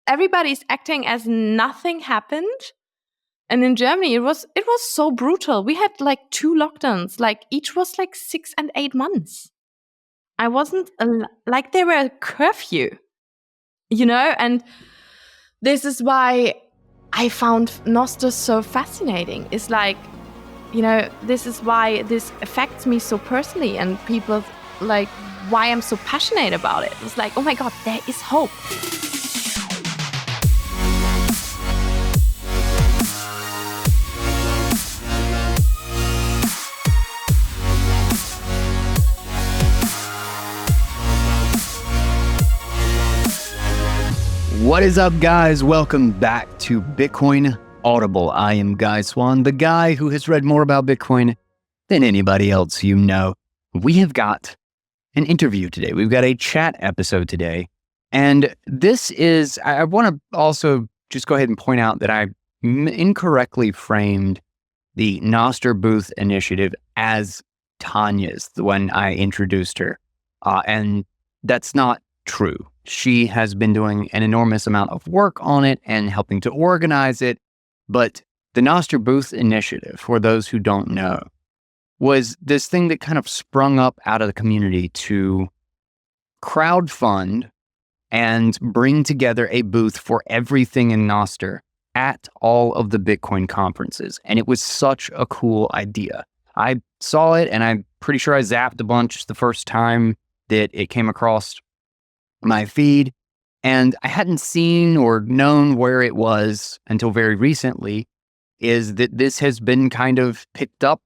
everybody's acting as nothing happened. And in Germany, it was so brutal. We had like 2 lockdowns, like each was like 6 and 8 months. I wasn't like they were a curfew, and this is why I found Nostr so fascinating. It's like, this is why this affects me so personally, and people like why I'm so passionate about it. It's like, oh my God, there is hope. What is up, guys? Welcome back to Bitcoin Audible. I am Guy Swan, the guy who has read more about Bitcoin than anybody else you know. We have got an interview today. We've got a chat episode today. And this is, I want to also just go ahead and point out that I incorrectly framed the Nostr Booth Initiative as Tanja's, the one I introduced her. And that's not true. She has been doing an enormous amount of work on it and helping to organize it. But the Nostr Booth Initiative, for those who don't know, was this thing that kind of sprung up out of the community to crowdfund and bring together a booth for everything in Nostr at all of the Bitcoin conferences. And it was such a cool idea. I saw it and I'm pretty sure I zapped a bunch the first time that it came across my feed, and I hadn't seen or known where it was until very recently, is that this has been kind of picked up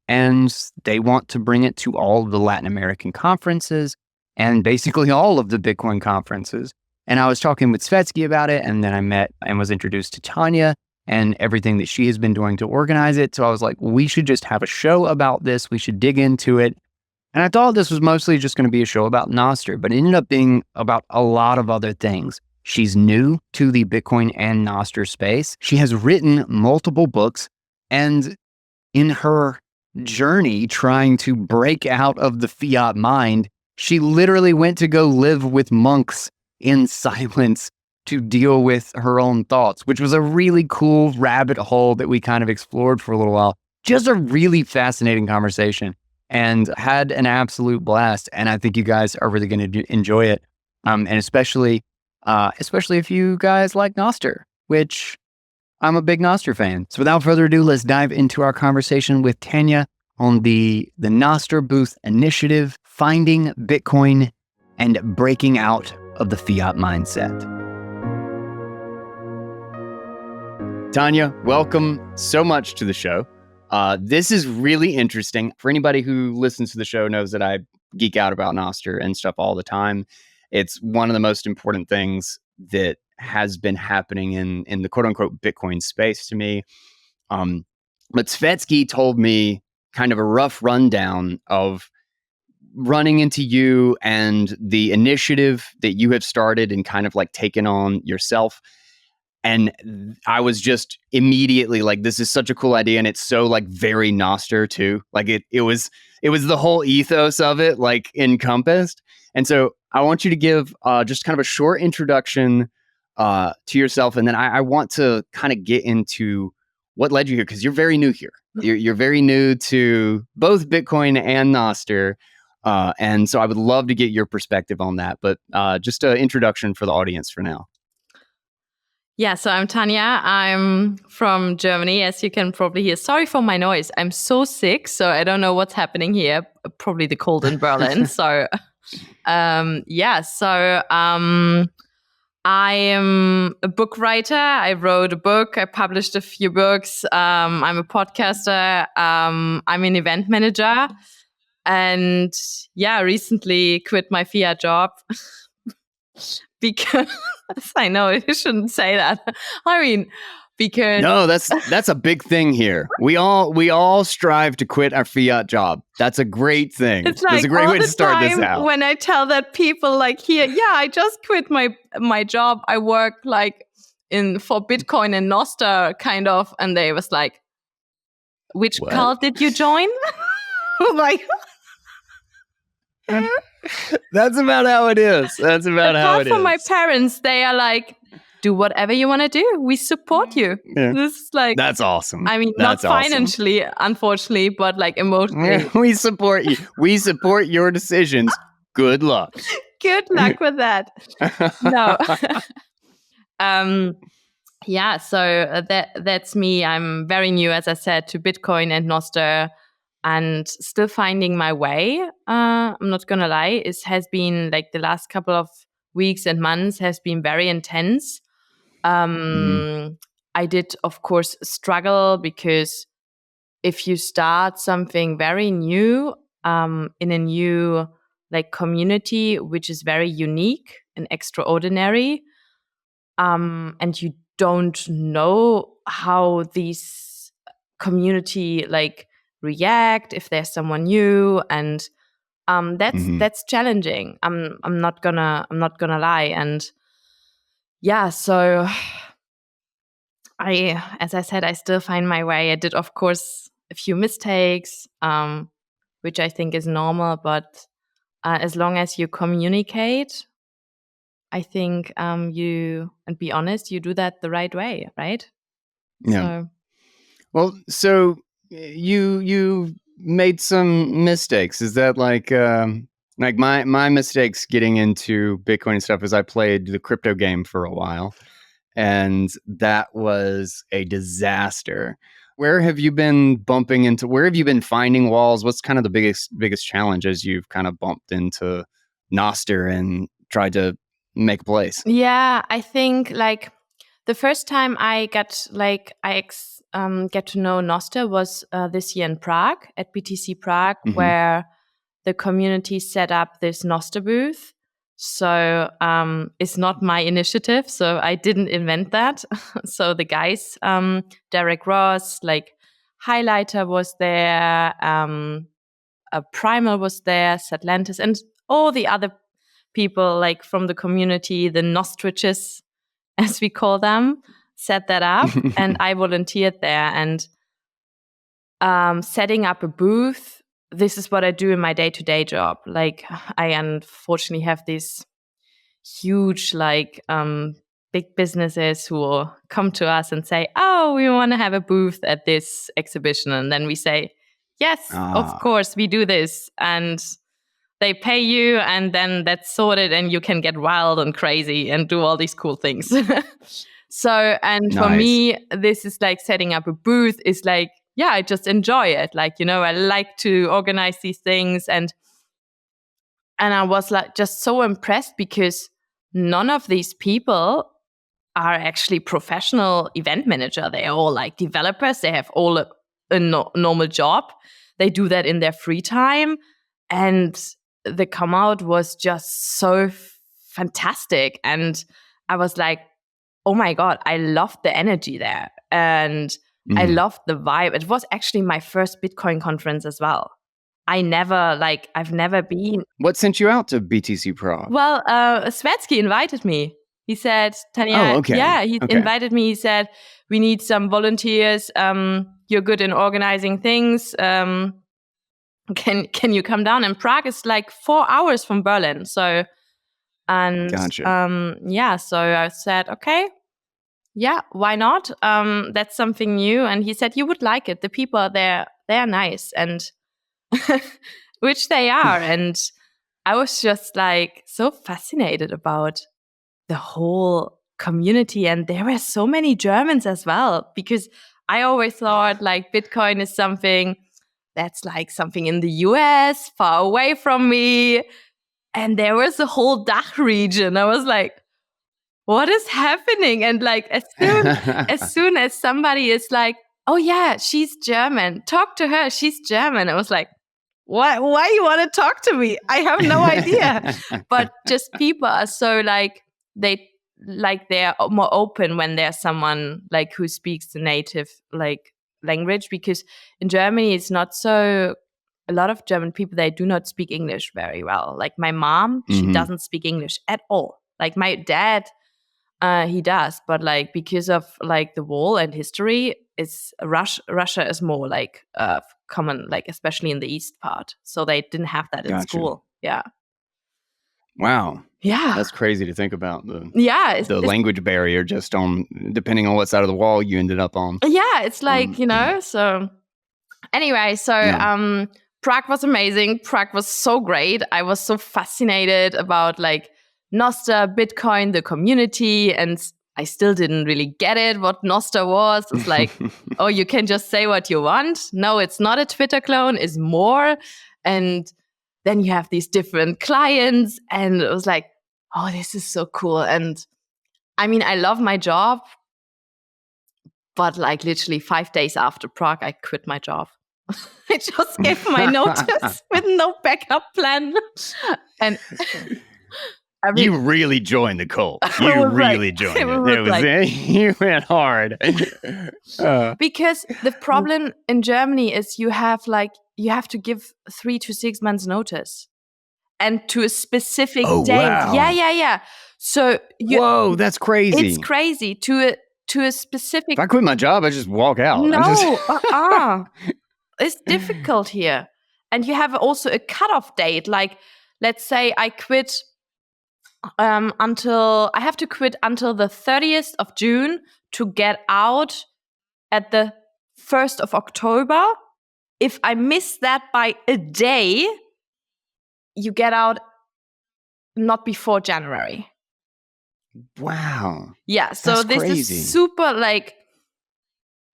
and they want to bring it to all of the Latin American conferences and basically all of the Bitcoin conferences. And I was talking with Svetsky about it, and then I met and was introduced to Tanja and everything that she has been doing to organize it. So I was like, we should just have a show about this. We should dig into it. And I thought this was mostly just going to be a show about Nostr, but it ended up being about a lot of other things. She's new to the Bitcoin and Nostr space. She has written multiple books, and in her journey trying to break out of the Fiat mind, she literally went to go live with monks in silence to deal with her own thoughts, which was a really cool rabbit hole that we kind of explored for a little while. Just a really fascinating conversation. And had an absolute blast. And I think you guys are really going to enjoy it. And especially if you guys like Nostr, which I'm a big Nostr fan. So without further ado, let's dive into our conversation with Tanja on the Nostr Booth Initiative, finding Bitcoin and breaking out of the fiat mindset. Tanja, welcome so much to the show. This is really interesting. For anybody who listens to the show knows that I geek out about Nostr and stuff all the time. It's one of the most important things that has been happening in the quote unquote Bitcoin space to me. But Svetsky told me kind of a rough rundown of running into you and the initiative that you have started and kind of like taken on yourself. And I was just immediately like, this is such a cool idea. And it's so like very Nostr too. Like it was the whole ethos of it like encompassed. And so I want you to give just kind of a short introduction to yourself. And then I want to kind of get into what led you here, because you're very new here. You're very new to both Bitcoin and Nostr. And so I would love to get your perspective on that. But just an introduction for the audience for now. Yeah, so I'm Tanja. I'm from Germany, as you can probably hear. Sorry for my noise. I'm so sick, so I don't know what's happening here. Probably the cold in Berlin. So, I am a book writer. I wrote a book. I published a few books. I'm a podcaster. I'm an event manager. And recently quit my Fiat job. Because I know you shouldn't say that. I mean, because no, that's a big thing here. We all strive to quit our Fiat job. That's a great thing. It's like that's a great way to start this out. When I tell that people like here, I just quit my job. I work like for Bitcoin and Nostr kind of, and they was like, which cult did you join? Like. That's about how it is. That's about how it is. Apart from my parents, they are like, do whatever you want to do. We support you. Yeah. This is like, That's awesome. I mean, That's not financially, unfortunately, but like emotionally. Awesome. We support you. We support your decisions. Good luck. Good luck with that. No. Yeah, so that's me. I'm very new, as I said, to Bitcoin and Nostr, and still finding my way. I'm not gonna lie. It has been like the last couple of weeks and months has been very intense. I did, of course, struggle because if you start something very new in a new like community, which is very unique and extraordinary, and you don't know how these community like react if there's someone new, and that's challenging. I'm not gonna lie, and yeah, so as I said, I still find my way. I did, of course, a few mistakes, which I think is normal, but as long as you communicate, I think you, and be honest, you do that the right way, right? Yeah. So, well, so you made some mistakes. Is that like my mistakes getting into Bitcoin and stuff is I played the crypto game for a while, and that was a disaster. Where have you been bumping into? Where have you been finding walls? What's kind of the biggest challenge as you've kind of bumped into Nostr and tried to make a place? yeah, I think like the first time I get to know Nostr was this year in Prague at BTC Prague, where the community set up this Nostr booth. So it's not my initiative, so I didn't invent that. So the guys, Derek Ross, like Highlighter was there, Primal was there, Satlantis, and all the other people like from the community, the Nostriches, as we call them, set that up. And I volunteered there, and setting up a booth. This is what I do in my day-to-day job. Like I unfortunately have these huge like big businesses who will come to us and say, oh, we want to have a booth at this exhibition. And then we say, yes, of course, we do this. And they pay you, and then that's sorted, and you can get wild and crazy and do all these cool things. So, and for me, this is like setting up a booth is like, yeah, I just enjoy it. Like, you know, I like to organize these things, and I was like just so impressed because none of these people are actually professional event manager. They're all like developers. They have all a normal job. They do that in their free time. And the come out was just so fantastic. And I was like, oh my God, I loved the energy there. And I loved the vibe. It was actually my first Bitcoin conference as well. I've never been. What sent you out to BTC Prague? Well, Svetsky invited me. He said, Tanja, invited me. He said, we need some volunteers. You're good in organizing things. Can you come down? And Prague is like 4 hours from Berlin. So, and gotcha. So I said, okay, yeah, why not? That's something new. And he said, you would like it. The people are there, they're nice, and which they are. And I was just like so fascinated about the whole community. And there were so many Germans as well, because I always thought like Bitcoin is something that's like something in the US, far away from me. And there was a whole DACH region. I was like, what is happening? And like as soon as somebody is like, oh yeah, she's German, talk to her, she's German. I was like, why you want to talk to me? I have no idea. But just people are so like, they're more open when there's someone like who speaks the native like language, because in Germany it's not so. A lot of German people, they do not speak English very well. Like my mom, she doesn't speak English at all. Like my dad, he does, but like because of like the wall and history, it's Russia is more like common, like especially in the east part. So they didn't have that in school. Yeah. Wow. Yeah. That's crazy to think about. Yeah. The language barrier just on, depending on what side of the wall you ended up on. Yeah. It's like, so anyway, Prague was amazing. Prague was so great. I was so fascinated about like Nostr, Bitcoin, the community, and I still didn't really get it, what Nostr was. It's like, oh, you can just say what you want. No, it's not a Twitter clone, it's more. And then you have these different clients. And it was like, oh, this is so cool. And I mean, I love my job. But like literally 5 days after Prague, I quit my job. I just gave my notice with no backup plan. And you really joined the cult. You really joined it. You went hard. Because the problem in Germany is you have to give 3 to 6 months notice. And to a specific date. Wow. Yeah. So whoa, that's crazy. It's crazy to a specific. If I quit my job, I just walk out. No, it's difficult here. And you have also a cutoff date. Like, let's say I quit I have to quit until the 30th of June to get out at the 1st of October. If I miss that by a day, you get out not before January. Wow. Yeah, so this crazy. Is super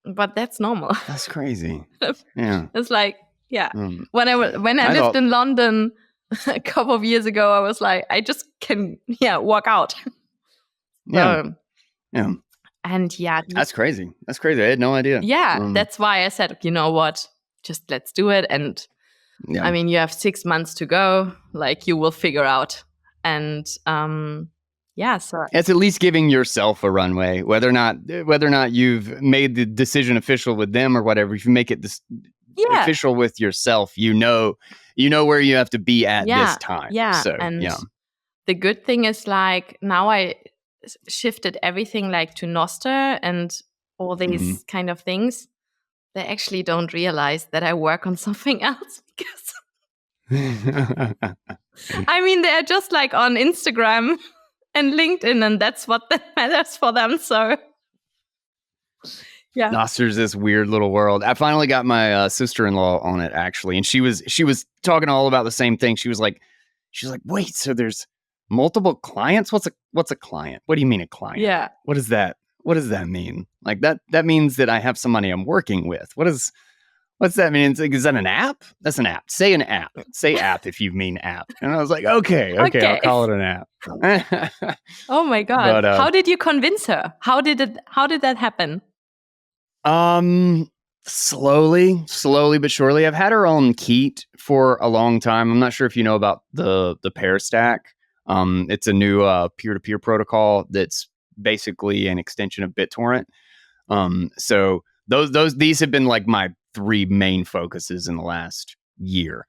but that's normal. That's crazy. Yeah. It's like, yeah. When I lived in London a couple of years ago, I was like, I just can walk out. Yeah. And that's crazy. That's crazy. I had no idea. Yeah, that's why I said, you know what, just let's do it. And I mean, you have 6 months to go, like you will figure out. And so it's at least giving yourself a runway, whether or not you've made the decision official with them or whatever. If you make it official with yourself, you know where you have to be at this time. Yeah. So, and the good thing is like now I shifted everything like to Nostr and all these kind of things. They actually don't realize that I work on something else because I mean, they're just like on Instagram and LinkedIn, and that's what matters for them. So, yeah. Nostr's this weird little world. I finally got my sister-in-law on it actually, and she was talking all about the same thing. She was like, wait, so there's multiple clients? What's a client? What do you mean a client? Yeah. What does that mean? Like that means that I have somebody I'm working with. What's that mean? Is that an app? That's an app. Say an app. Say app if you mean app. And I was like, okay, I'll call it an app. Oh my God. But, how did you convince her? How did that happen? Slowly but surely. I've had her on Keat for a long time. I'm not sure if you know about the Pair Stack. It's a new peer-to-peer protocol that's basically an extension of BitTorrent. So these have been like my 3 main focuses in the last year.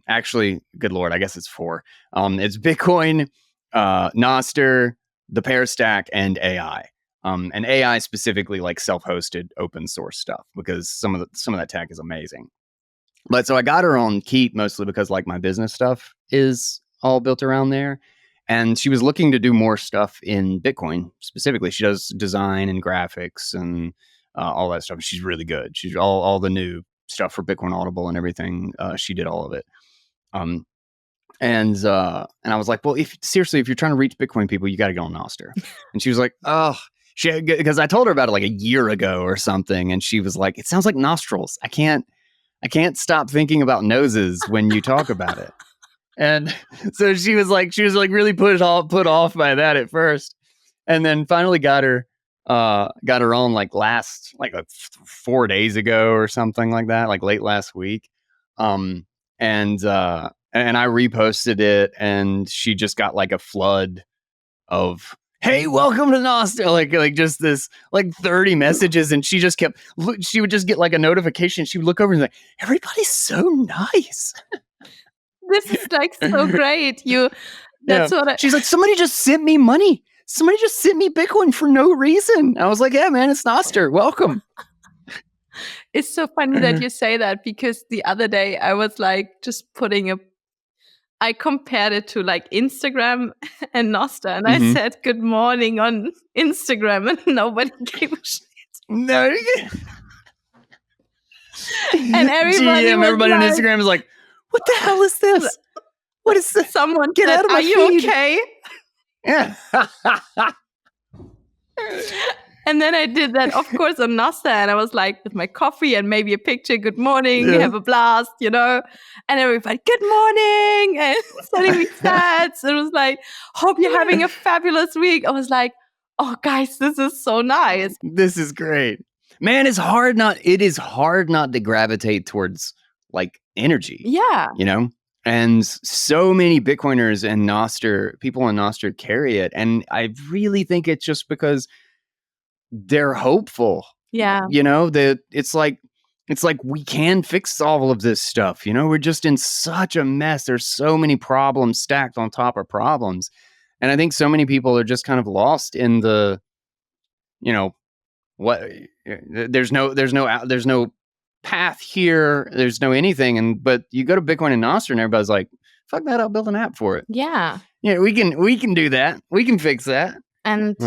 Actually, good Lord, I guess it's 4. It's Bitcoin, Nostr, the Pair Stack, and AI. And AI specifically like self-hosted open source stuff because some of that tech is amazing. But so I got her on Keat mostly because like my business stuff is all built around there. And she was looking to do more stuff in Bitcoin specifically. She does design and graphics and all that stuff. She's really good. She's all the new stuff for Bitcoin Audible and everything. She did all of it. And I was like, well, if you're trying to reach Bitcoin people, you got to get on Nostr. And she was like, oh, because I told her about it like a year ago or something. And she was like, it sounds like nostrils. I can't stop thinking about noses when you talk about it. And so she was like really put off by that at first. And then finally got her on like 4 days ago or something like that, like late last week. And I reposted it and she just got like a flood of, hey, welcome to Nostr, like just this like 30 messages. And she would just get like a notification. She would look over and like, everybody's so nice. This is like so great. She's like, somebody just sent me money. Somebody just sent me Bitcoin for no reason. I was like, yeah, man, it's Nostr. Welcome. It's so funny that you say that because the other day I was like just putting I compared it to like Instagram and Nostr, and I said good morning on Instagram, and nobody gave a shit. No. And everybody everybody on Instagram is like, what the hell is this? What is this? Someone Get said, out of my "Are you feed." okay?" Yeah. And then I did that, of course, on Nostr, and I was like, with my coffee and maybe a picture, good morning, have a blast, and everybody, good morning, and sending me stats. It was like, hope you're having a fabulous week. I was like, oh, guys, this is so nice. This is great. Man, it is hard not to gravitate towards like energy. Yeah. And so many Bitcoiners and people on Nostr carry it. And I really think it's just because they're hopeful. Yeah. That it's like we can fix all of this stuff. We're just in such a mess. There's so many problems stacked on top of problems. And I think so many people are just kind of lost in the, what there's no path here. There's no anything. But you go to Bitcoin and Nostr and everybody's like, fuck that, I'll build an app for it. Yeah. Yeah, we can do that. We can fix that. And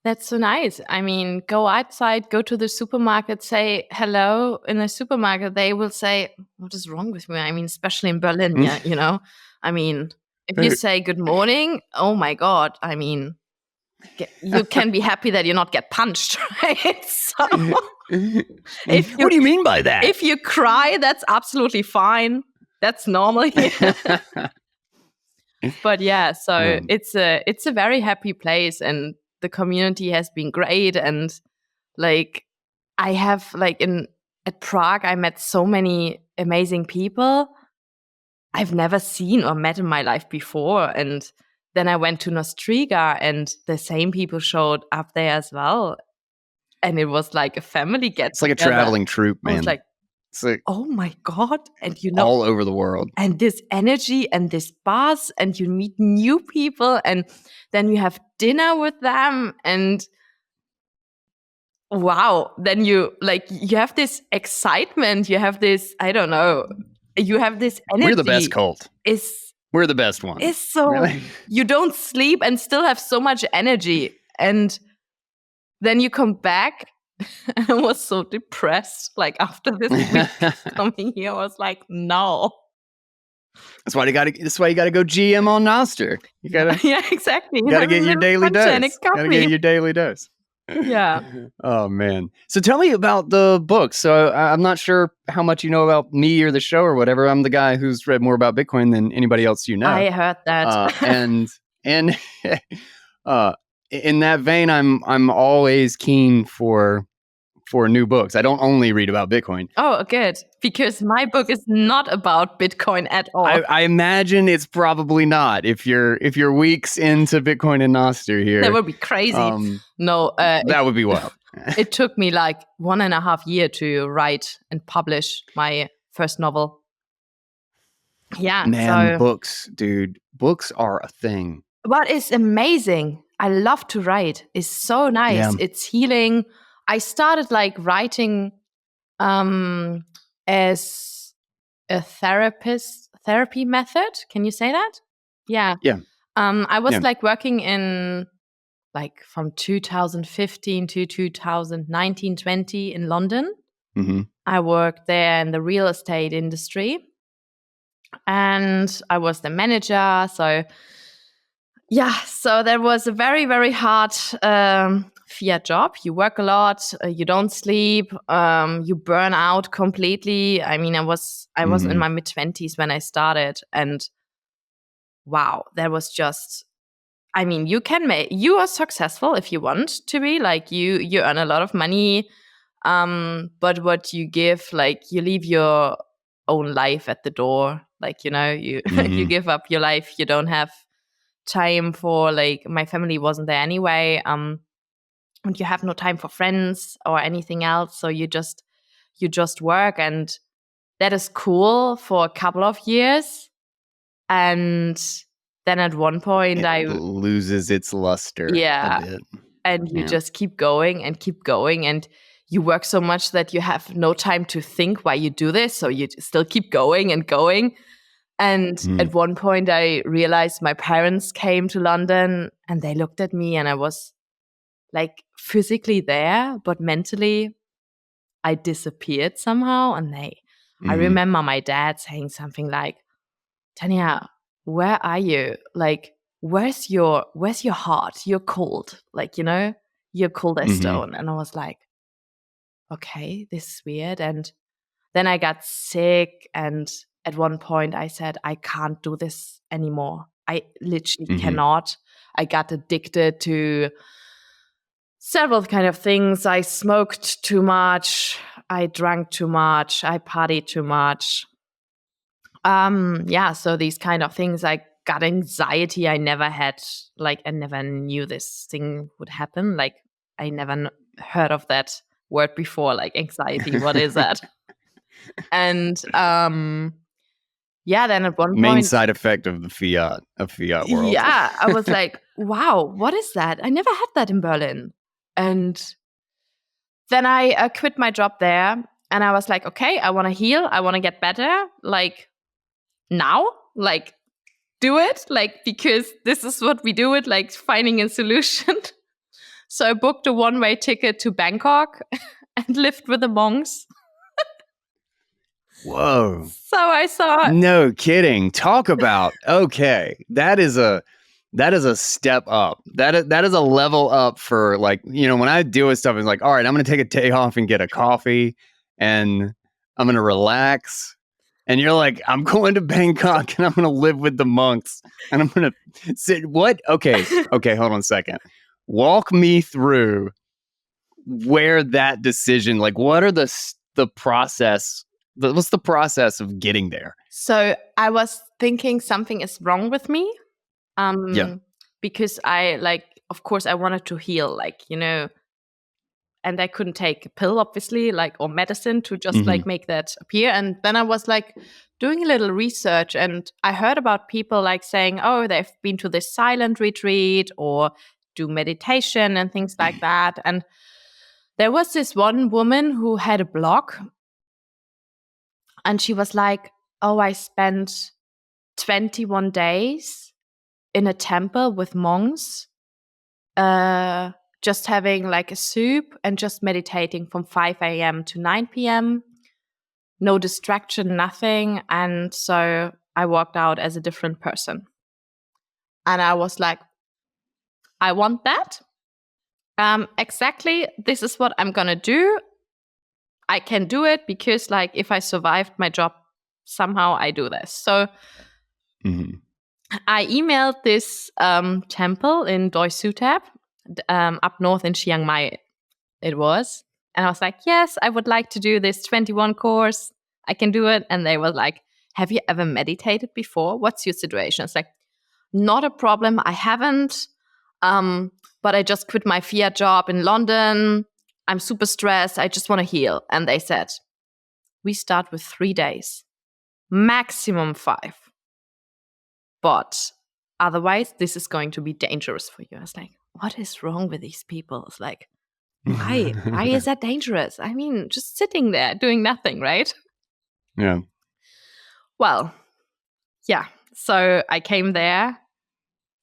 that's so nice. I mean, go outside, go to the supermarket, say hello in the supermarket. They will say, what is wrong with me? I mean, especially in Berlin, I mean, if you say good morning, oh my God. I mean, you can be happy that you not get punched, right? So what do you mean by that? If you cry, that's absolutely fine. That's normal. But yeah, so it's a very happy place, and the community has been great. And like I have at Prague, I met so many amazing people I've never seen or met in my life before. And then I went to Nostriga, and the same people showed up there as well. And it was like a family get-together. It's like a traveling troupe, man. I was like, oh my God. And all over the world. And this energy and this buzz, and you meet new people, and then you have dinner with them, and wow, then you have this excitement, you have this, I don't know, you have this energy. We're the best cult. We're the best one. It's so really? You don't sleep and still have so much energy, and then you come back. And I was so depressed, after this week coming here. I was like, no. That's why you gotta go GM on Nostr. You gotta exactly. You gotta get your daily dose. Gotta get your daily dose. Yeah. Oh man. So tell me about the book. So I'm not sure how much you know about me or the show or whatever. I'm the guy who's read more about Bitcoin than anybody else you know. I heard that. And in that vein, I'm always keen for new books. I don't only read about Bitcoin. Oh, good. Because my book is not about Bitcoin at all. I imagine it's probably not. If you're weeks into Bitcoin and Nostr here, that would be crazy. No, that would be wild. It took me 1.5 years to write and publish my first novel. Yeah, man, books, dude. Books are a thing. But it's amazing. I love to write. It's so nice. Yeah. It's healing. I started writing as a therapy method. Can you say that? Yeah. Yeah. I was working in from 2015 to 2019-20 in London. Mm-hmm. I worked there in the real estate industry, and I was the manager. So that was a very, very hard Fiat job. You work a lot, you don't sleep, you burn out completely. I mean, I was in my mid-20s when I started, and wow, that was just, I mean, you are successful if you want to be, you earn a lot of money, but what you give, you leave your own life at the door, you give up your life, you don't have time for my family wasn't there anyway, and you have no time for friends or anything else, so you just work, and that is cool for a couple of years, and then at one point it loses its luster. Yeah, a bit. And you just keep going, and you work so much that you have no time to think why you do this, so you still keep going and going. And at one point I realized my parents came to London and they looked at me and I was like physically there, but mentally I disappeared somehow. And I remember my dad saying something like, Tanja, where are you? Like, where's your heart? You're cold. Like, you're cold as stone. And I was like, okay, this is weird. And then I got sick. And at one point I said, I can't do this anymore. I literally cannot. I got addicted to several kind of things. I smoked too much. I drank too much. I partied too much. So these kind of things. I got anxiety. I never had, like, I never knew this thing would happen. Like, I never heard of that word before, like anxiety. What is that? And then at one main point, side effect of the Fiat world. Yeah, I was like, wow, what is that? I never had that in Berlin. And then I quit my job there and I was like, okay, I want to heal. I want to get better. Like, now, like, do it, like, because this is what we do it, like, finding a solution. So I booked a one-way ticket to Bangkok and lived with the monks. Whoa. So I saw. No kidding. Talk about, okay, that is a step up. That is a level up for, like, when I deal with stuff, it's like, all right, I'm going to take a day off and get a coffee and I'm going to relax. And you're like, I'm going to Bangkok and I'm going to live with the monks and I'm going to sit. What? Okay, hold on a second. Walk me through where that decision, like, what are the process? What's the process of getting there? So I was thinking something is wrong with me. Because I, like, of course I wanted to heal, like, and I couldn't take a pill, obviously, like, or medicine to just like make that appear. And then I was like doing a little research and I heard about people like saying, oh, they've been to this silent retreat or do meditation and things like that. And there was this one woman who had a blog and she was like, oh, I spent 21 days in a temple with monks, just having like a soup and just meditating from 5 a.m. to 9 p.m. No distraction, nothing. And so I walked out as a different person. And I was like, I want that. Exactly. This is what I'm going to do. I can do it because, like, if I survived my job, somehow I do this. So I emailed this temple in Doi Suthep, up north in Chiang Mai it was. And I was like, yes, I would like to do this 21 course. I can do it. And they were like, have you ever meditated before? What's your situation? It's like, not a problem. I haven't. But I just quit my Fiat job in London. I'm super stressed. I just want to heal. And they said, we start with 3 days, maximum 5. But otherwise, this is going to be dangerous for you. I was like, what is wrong with these people? It's like, why? Why is that dangerous? I mean, just sitting there doing nothing, right? Yeah. Well, yeah. So I came there.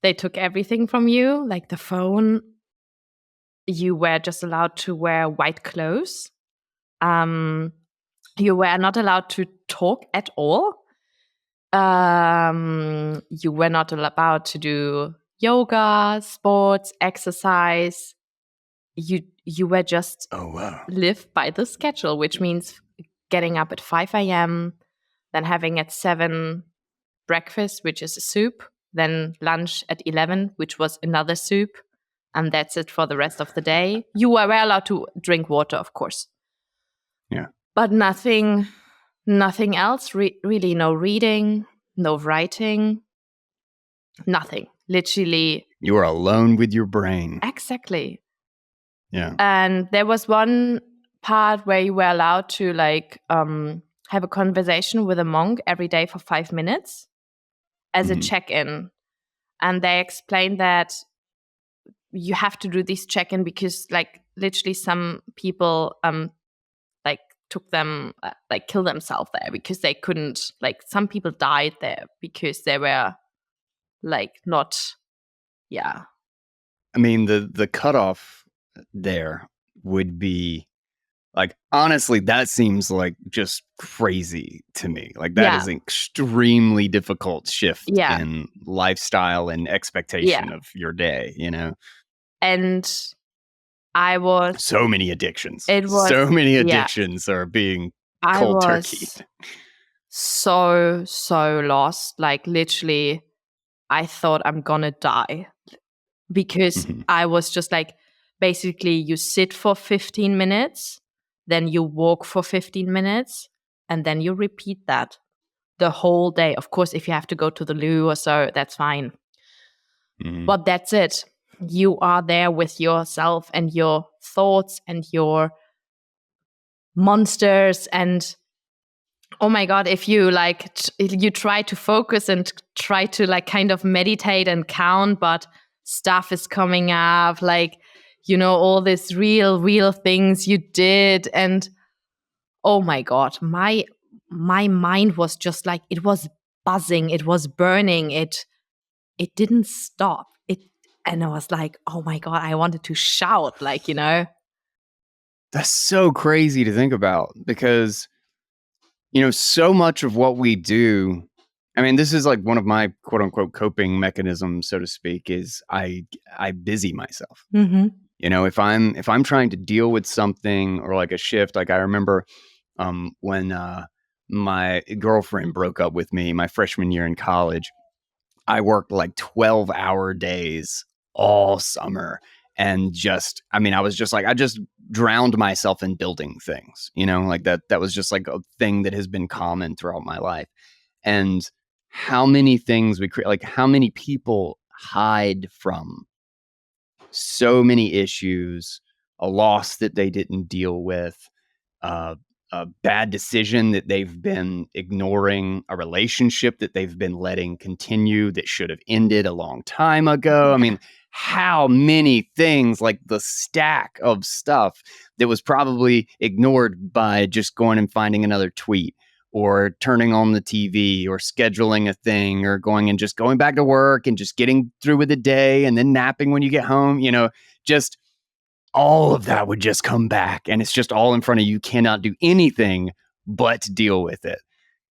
They took everything from you, like the phone. You were just allowed to wear white clothes. You were not allowed to talk at all. You were not allowed to do yoga, sports, exercise. You were just live by the schedule, which means getting up at 5 a.m., then having at 7 breakfast, which is a soup, then lunch at 11, which was another soup, and that's it for the rest of the day. You were allowed to drink water, of course. Yeah. But nothing else, really. No reading, no writing, nothing. Literally. You were alone with your brain. Exactly. Yeah. And there was one part where you were allowed to, like, have a conversation with a monk every day for 5 minutes as a check-in. And they explained that you have to do this check-in because, like, literally some people like took them, like kill themselves there because they couldn't, like some people died there because they were like not, yeah. I mean, the cutoff there would be like, honestly, that seems like just crazy to me. Like that is an extremely difficult shift in lifestyle and expectation of your day, you know? And I was so many addictions. It was so many addictions are being cold turkey. So lost. Like literally, I thought I'm gonna die because I was just like, basically, you sit for 15 minutes, then you walk for 15 minutes, and then you repeat that the whole day. Of course, if you have to go to the loo or so, that's fine. But that's it. You are there with yourself and your thoughts and your monsters. And oh my God, if you like, you try to focus and try to like kind of meditate and count, but stuff is coming up, like, you know, all these real things you did. And oh my God, my mind was just like, it was buzzing, it was burning, it didn't stop. And I was like, oh my God, I wanted to shout, like, you know. That's so crazy to think about because, you know, so much of what we do, I mean, this is like one of my quote unquote coping mechanisms, so to speak, is I busy myself. You know, if I'm trying to deal with something or like a shift, like I remember when my girlfriend broke up with me my freshman year in college, I worked like 12-hour days all summer. And just, I mean, I was just like, I just drowned myself in building things, you know, like that was just like a thing that has been common throughout my life. And how many things we create, like how many people hide from so many issues, a loss that they didn't deal with, a bad decision that they've been ignoring, a relationship that they've been letting continue that should have ended a long time ago. I mean, how many things, like the stack of stuff that was probably ignored by just going and finding another tweet or turning on the TV or scheduling a thing or going and just going back to work and just getting through with the day and then napping when you get home, you know, just all of that would just come back and it's just all in front of you. You cannot do anything but deal with it.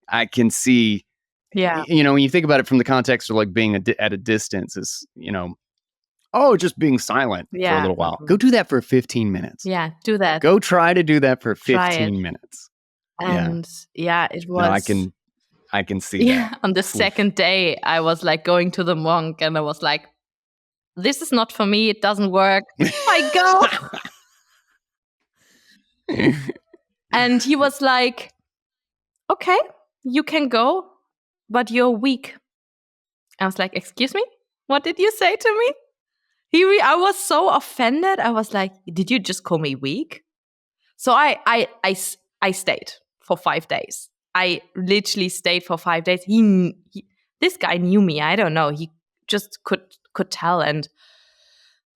I can see, you know, when you think about it from the context of like being at a distance is, you know, just being silent for a little while. Go do that for 15 minutes. Yeah, do that. Go try to do that for 15 minutes. And it was. No, I can see that. On the second day, I was like going to the monk and I was like, this is not for me. It doesn't work. My God. And he was like, okay, you can go, but you're weak. I was like, excuse me? What did you say to me? I was so offended. I was like, did you just call me weak? So I stayed for 5 days. I literally stayed for 5 days. This guy knew me. I don't know. He just could tell. And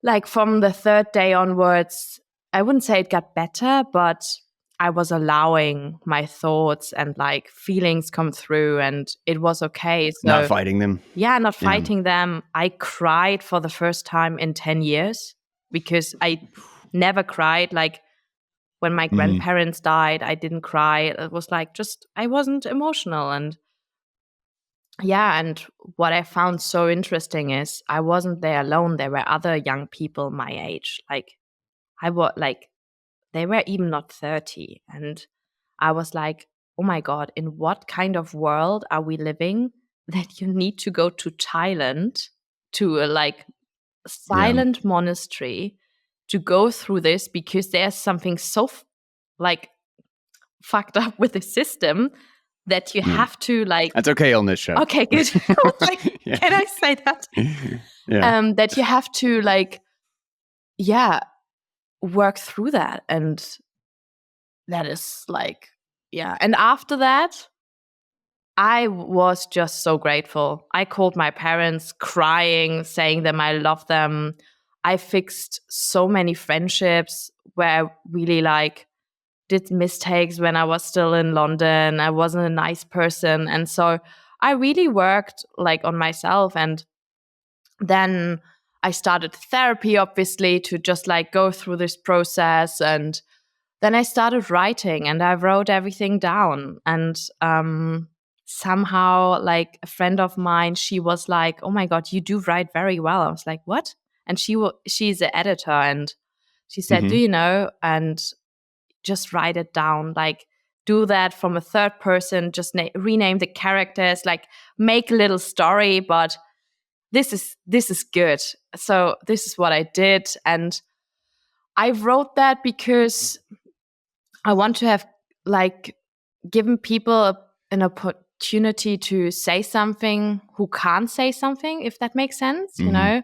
like from the third day onwards, I wouldn't say it got better, but I was allowing my thoughts and like feelings come through and it was okay. So, not fighting them. Yeah, not fighting them. I cried for the first time in 10 years because I never cried. Like when my grandparents died, I didn't cry. It was like just, I wasn't emotional. And yeah, and what I found so interesting is I wasn't there alone. There were other young people my age. Like I was like, they were even not 30. And I was like, oh my God, in what kind of world are we living that you need to go to Thailand to a like silent monastery to go through this because there's something so like fucked up with the system that you have to like. That's okay on this show. Okay, good. I was like, can I say that? That you have to like, work through that. And that is like, and after that, I was just so grateful. I called my parents crying, saying them I love them. I fixed so many friendships where really like did mistakes when I was still in London. I wasn't a nice person. And so I really worked like on myself. And then I started therapy, obviously, to just like go through this process. And then I started writing and I wrote everything down. And somehow, like a friend of mine, she was like, "Oh my God, you do write very well." I was like, "What?" And she's an editor, and she said, "Do Mhm. you know?" And just write it down, like do that from a third person, just rename the characters, like make a little story, but this is good. So this is what I did. And I wrote that because I want to have like given people an opportunity to say something who can't say something, if that makes sense, you Mhm. know?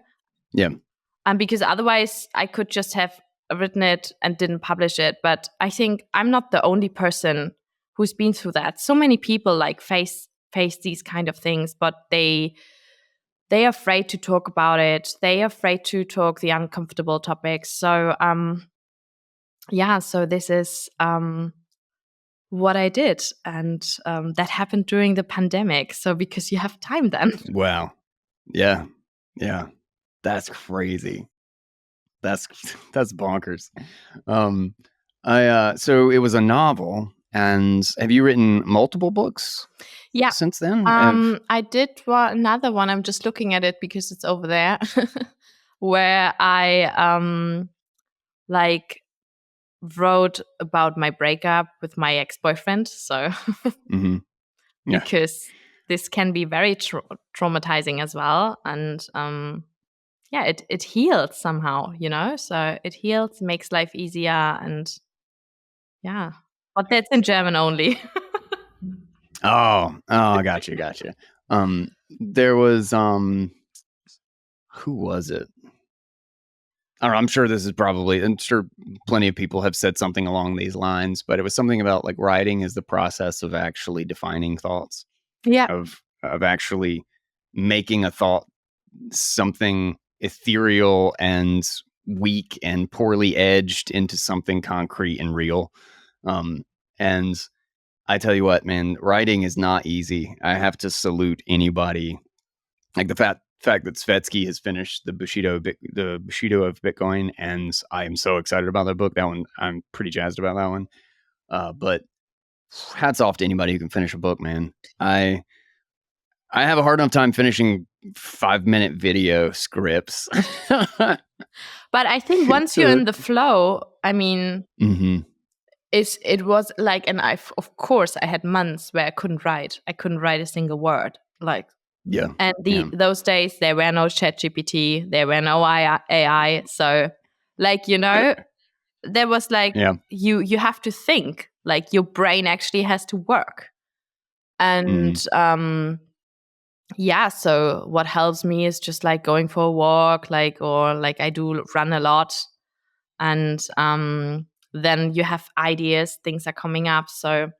Yeah. And because otherwise I could just have written it and didn't publish it. But I think I'm not the only person who's been through that. So many people like face these kind of things, but they're afraid to talk about it. They're afraid to talk the uncomfortable topics. So yeah, so this is what I did. And that happened during the pandemic. So because you have time then. Wow. Yeah. Yeah. That's crazy. That's that's bonkers. Um, so it was a novel, and have you written multiple books Yeah. since then? Have I did another one. I'm just looking at it because it's over there, where I like wrote about my breakup with my ex-boyfriend. So mhm. Yeah. because this can be very traumatizing as well, and yeah, it heals somehow, you know. So it heals, makes life easier, and yeah, but that's in German only. Oh, oh, gotcha, gotcha. There was who was it? I don't know, I'm sure this is probably, I'm sure plenty of people have said something along these lines, but it was something about like writing is the process of actually defining thoughts, Yeah. of actually making a thought something ethereal and weak and poorly edged into something concrete and real. Um, and I tell you what, man, writing is not easy. I have to salute anybody like the fact that Svetsky has finished the Bushido of Bitcoin, and I am so excited about that book. That one, I'm pretty jazzed about that one. But hats off to anybody who can finish a book, man. I have a hard enough time finishing 5-minute video scripts. But I think once you're in the flow, I mean, Mhm. it was like, and of course I had months where I couldn't write. I couldn't write a single word. Like, Yeah, and yeah, those days there were no ChatGPT, there were no AI. So, like, you know, there was like yeah. you have to think. Like your brain actually has to work. And Mhm. yeah, so what helps me is just like going for a walk, like, or like I do run a lot. And then you have ideas, things are coming up. So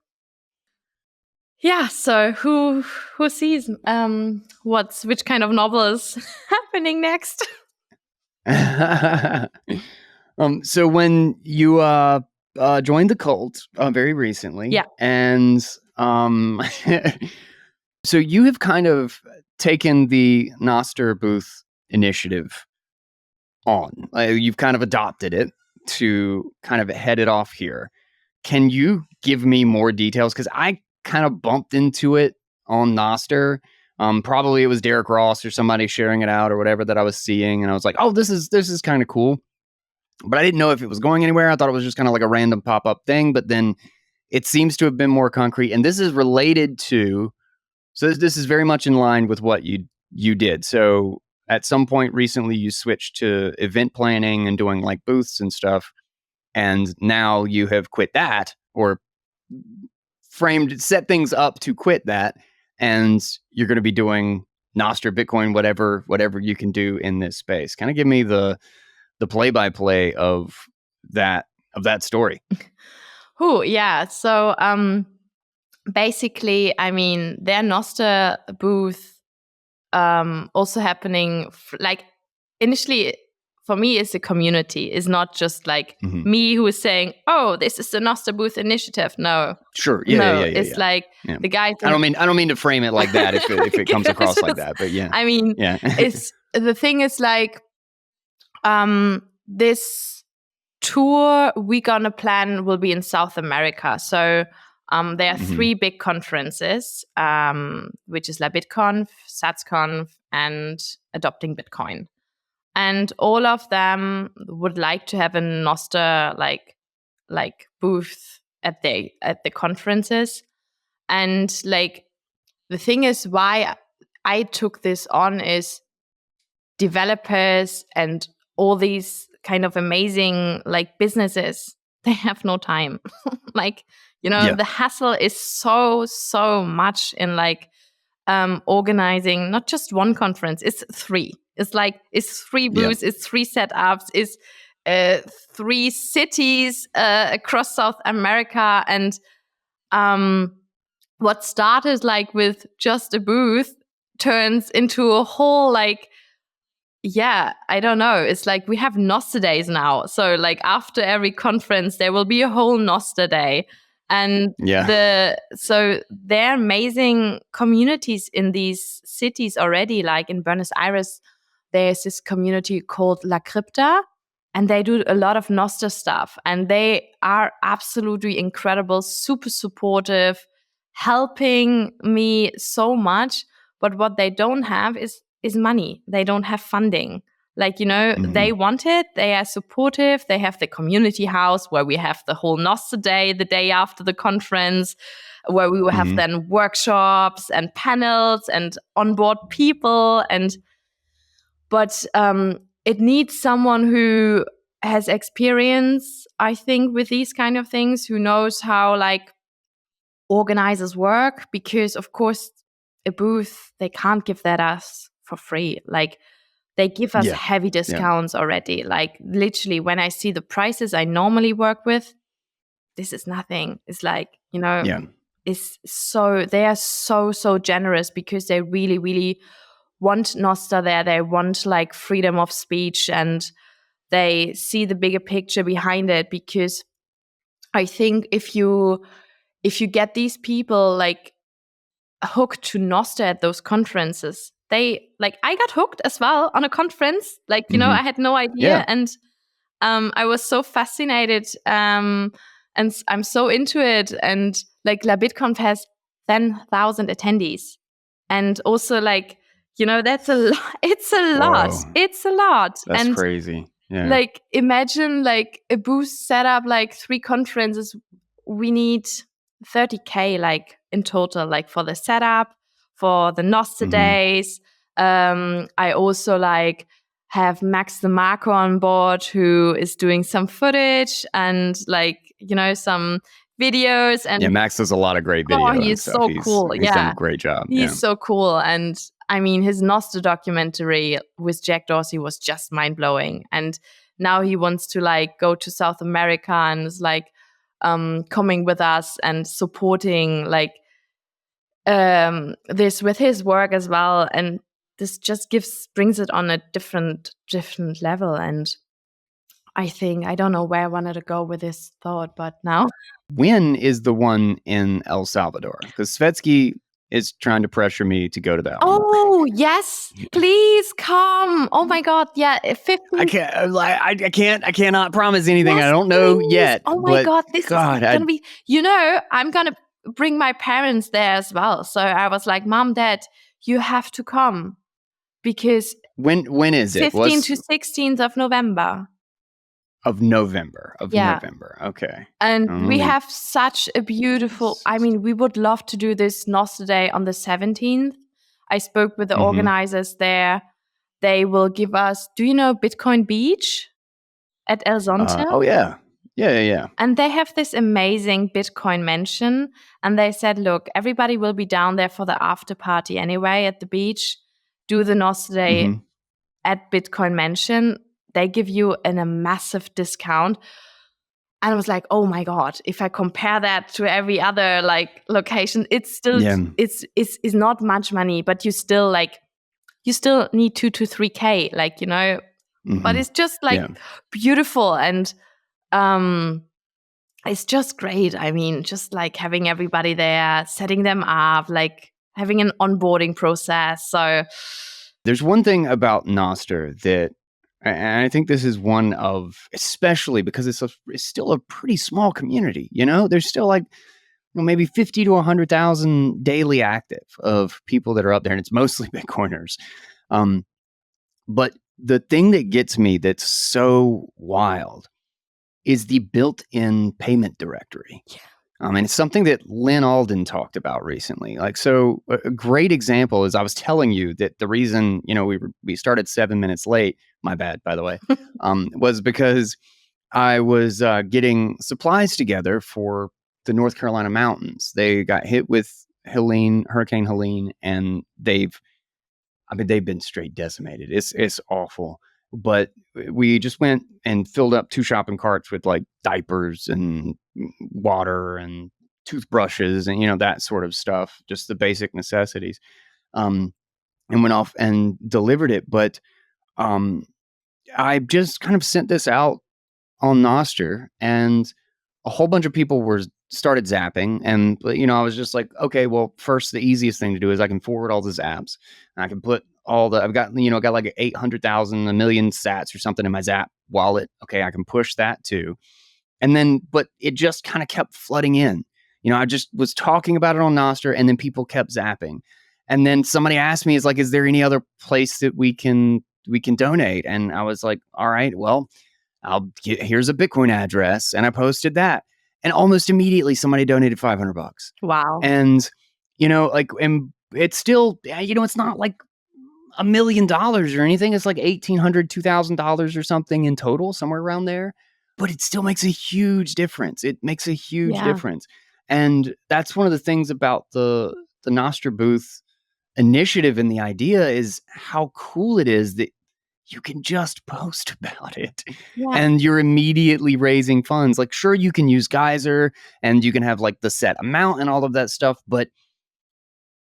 yeah, so who sees which kind of novel is happening next? So when you joined the cult very recently, Yeah. and so you have kind of taken the Nostr Booth Initiative on. You've kind of adopted it to kind of head it off here. Can you give me more details? Because I kind of bumped into it on Nostr. Probably it was Derek Ross or somebody sharing it out or whatever that I was seeing, and I was like, "Oh, this is kind of cool." But I didn't know if it was going anywhere. I thought it was just kind of like a random pop up thing. But then it seems to have been more concrete, and this is related to. So this is very much in line with what you did. So at some point recently, you switched to event planning and doing like booths and stuff, and now you have quit that or set things up to quit that, and you're going to be doing Nostr, Bitcoin, whatever you can do in this space. Kind of give me the play by play of that story. Who? Yeah. So basically, I mean, their Nostr booth also happening like initially for me, it's a community. It's not just like me who is saying, "Oh, this is the Nostr Booth Initiative." No, Sure. it's like the guys. I don't mean to frame it like that if it comes across like that, but yeah. I mean, it's the thing is like, this tour we're gonna plan will be in South America. So there are 3 big conferences, which is La BitConf, SatsConf, and Adopting Bitcoin. And all of them would like to have a Nostr like booth at the conferences. And like the thing is, why I took this on is developers and all these kind of amazing like businesses, they have no time. Like, the hassle is so much in like organizing not just one conference, it's 3. It's 3 booths, it's 3 setups, it's 3 cities across South America. And what started like with just a booth turns into a whole like, I don't know. It's like we have Nostr days now. So like after every conference, there will be a whole Nostr day. And so there are amazing communities in these cities already. Like in Buenos Aires, there's this community called La Crypta, and they do a lot of Nostr stuff. And they are absolutely incredible, super supportive, helping me so much. But what they don't have is money. They don't have funding. Like, they want it. They are supportive. They have the community house where we have the whole Nostr day, the day after the conference, where we will have then workshops and panels and onboard people. But it needs someone who has experience, I think, with these kind of things, who knows how like organizers work, because of course a booth, they can't give that us for free. Like they give us heavy discounts already. Like literally when I see the prices I normally work with, this is nothing. It's like, it's so, they are so generous because they really, really want Nostr there. They want like freedom of speech, and they see the bigger picture behind it. Because I think if you get these people like hooked to Nostr at those conferences, they like, I got hooked as well on a conference. Like, I had no idea. And I was so fascinated. And I'm so into it. And like La BitConf has 10,000 attendees. And also like, that's a lot. It's a lot. Whoa. It's a lot. That's crazy. Yeah. Like imagine like a booth set up like 3 conferences. We need 30K like in total, like for the setup, for the Nostr days. I also like have Max the Marco on board, who is doing some footage and like, some videos. And Max does a lot of great videos. He's so cool. He's done a great job. He's so cool. And I mean, his Nostr documentary with Jack Dorsey was just mind blowing. And now he wants to like go to South America and is like coming with us and supporting like this with his work as well. And this just brings it on a different level. And I think, I don't know where I wanted to go with this thought, but now. When is the one in El Salvador? Because Svetsky is trying to pressure me to go to that one. Oh, yes. Please come. Oh my God. Yeah. 15. I cannot promise anything. Yes, I don't know yet. Oh my God. This is going to be, I'm going to bring my parents there as well. So I was like, Mom, Dad, you have to come. Because when is it? 15th to 16th of November. Of November. Okay. And we have such a beautiful, I mean, we would love to do this Nostr Day on the 17th. I spoke with the organizers there. They will give us, do you know Bitcoin Beach at El Zonte? Oh, yeah. Yeah. And they have this amazing Bitcoin mansion. And they said, look, everybody will be down there for the after party anyway at the beach. Do the Nostr Day at Bitcoin Mansion. They give you a massive discount. And I was like, oh my God, if I compare that to every other like location, it's still, it's not much money, but you still need 2 to 3K, like, But it's just like beautiful, and it's just great. I mean, just like having everybody there, setting them up, like having an onboarding process. So there's one thing about Nostr that, and I think this is one of, especially because it's still a pretty small community, there's still like maybe 50 to 100,000 daily active of people that are up there, and it's mostly Bitcoiners. But the thing that gets me that's so wild is the built-in payment directory. Yeah. And it's something that Lynn Alden talked about recently. Like, so a great example is I was telling you that the reason, we started 7 minutes late, my bad, by the way, was because I was getting supplies together for the North Carolina mountains. They got hit with Hurricane Helene, and they've been straight decimated. It's awful. But we just went and filled up 2 shopping carts with like diapers and water and toothbrushes and that sort of stuff, just the basic necessities. And went off and delivered it. But I just kind of sent this out on Nostr, and a whole bunch of people started zapping, and I was just like, okay, well, first the easiest thing to do is I can forward all the zaps, and I can put I've got like 800,000, a million sats or something in my Zap wallet. Okay, I can push that too. And then, but it just kind of kept flooding in. I just was talking about it on Nostr, and then people kept zapping. And then somebody asked me, is there any other place that we can donate? And I was like, all right, well, here's a Bitcoin address. And I posted that. And almost immediately somebody donated $500. Wow. And, and it's still, it's not like $1 million or anything. It's like $1,800, $2,000 or something in total, somewhere around there. But it still makes a huge difference. It makes a huge difference. And that's one of the things about the Nostr Booth initiative, and the idea is how cool it is that you can just post about it and you're immediately raising funds. Like, sure, you can use Geyser and you can have like the set amount and all of that stuff, but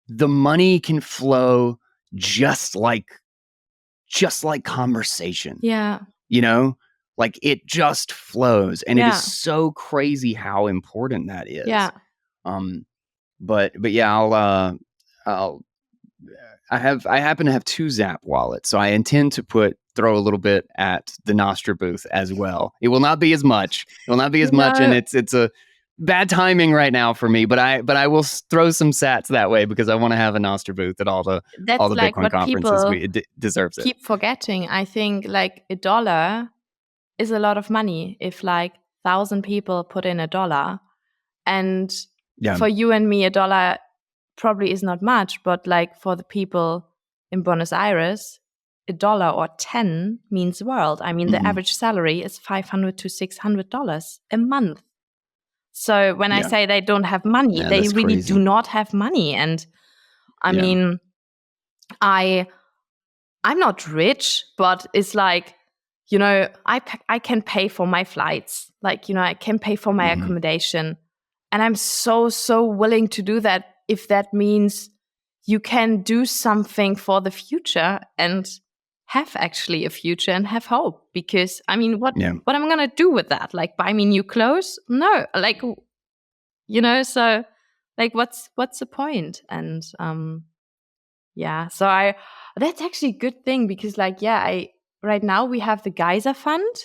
the money can flow just like conversation. Yeah. Like it just flows, and it is so crazy how important that is. Yeah. But yeah, I happen to have 2 Zap wallets, so I intend to throw a little bit at the Nostr Booth as well. It will not be as much. It will not be as much, and it's a bad timing right now for me. But I will throw some sats that way because I want to have a Nostr Booth at all the like Bitcoin conferences. It deserves it. Keep forgetting. I think like $1 is a lot of money if like 1,000 people put in $1, and for you and me, $1 probably is not much, but like for the people in Buenos Aires, $1 or 10 means the world. I mean, the average salary is $500 to $600 a month. So when I say they don't have money, they really do not have money. And I mean, I'm not rich, but it's like, I can pay for my flights. Like, I can pay for my accommodation. And I'm so, so willing to do that if that means you can do something for the future and have actually a future and have hope. Because, I mean, what am I going to do with that? Like, buy me new clothes? No. Like, so, like, what's the point? And, so that's actually a good thing because, like, right now we have the Geyser Fund.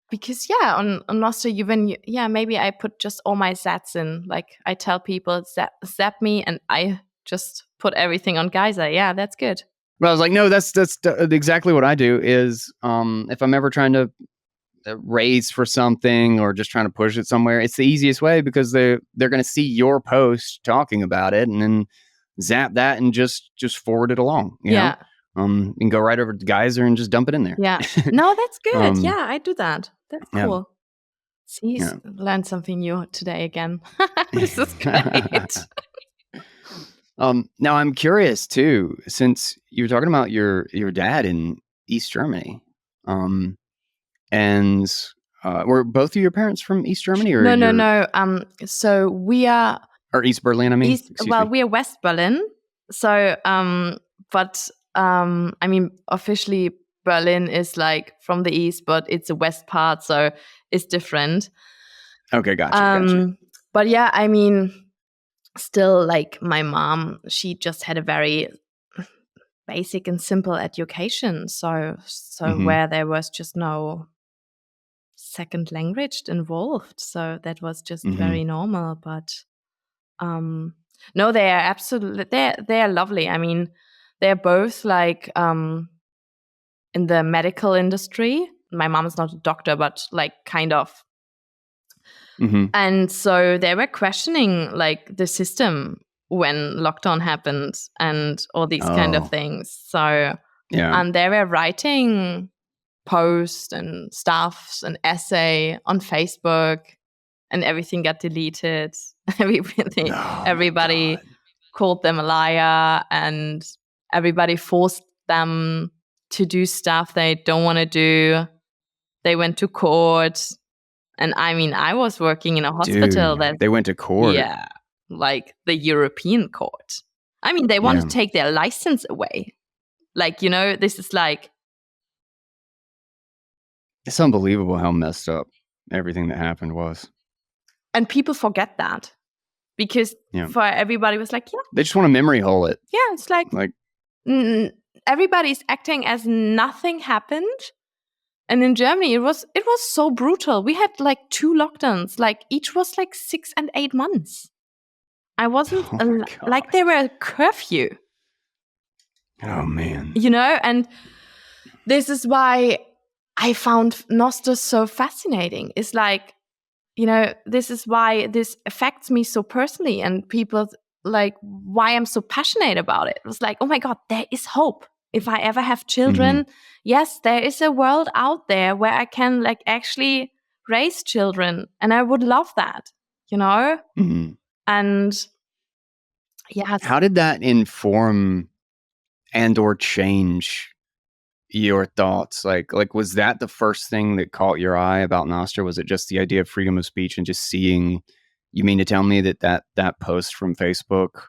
Because on Nostr, maybe I put just all my sats in. Like I tell people zap me, and I just put everything on Geyser. Yeah, that's good. Well, I was like, no, that's exactly what I do. Is if I'm ever trying to raise for something or just trying to push it somewhere, it's the easiest way because they're going to see your post talking about it and then zap that and just forward it along. You know? And go right over to Geyser and just dump it in there. Yeah. No, that's good. I do that. That's cool. See, learned something new today again. This is great. Now I'm curious too, since you were talking about your dad in East Germany, and were both of your parents from East Germany, or no. So we are, or East Berlin. I mean, we are West Berlin. So, but I mean, officially Berlin is like from the east, but it's a west part, so it's different. Okay, gotcha. But yeah, I mean, still, like my mom, she just had a very basic and simple education. So where there was just no second language involved. So that was just very normal. But no, they are absolutely, they're lovely. I mean, they're both like in the medical industry. My mom is not a doctor, but like kind of. And so they were questioning like the system when lockdown happened and all these kind of things. So, and they were writing posts and stuff and essay on Facebook, and everything got deleted. Everybody called them a liar, and everybody forced them to do stuff they don't want to do. They went to court. And I mean, I was working in a hospital that they went to court. Yeah, like the European court. I mean, they want to take their license away. Like, you know, this is like, it's unbelievable how messed up everything that happened was. And people forget that because for everybody was like, yeah, they just want to memory hole it. Yeah, it's like everybody's acting as nothing happened. And in Germany, it was so brutal. We had like 2 lockdowns. Like each was like 6 and 8 months. I wasn't like they were a curfew. Oh man. You know, and this is why I found Nostr so fascinating. It's like, you know, this is why this affects me so personally, and people like why I'm so passionate about it. It was like, oh my God, there is hope. If I ever have children, yes, there is a world out there where I can like actually raise children, and I would love that, you know? And yeah. How did that inform and or change your thoughts? Like was that the first thing that caught your eye about Nostr? Was it just the idea of freedom of speech and just seeing? You mean to tell me that post from Facebook,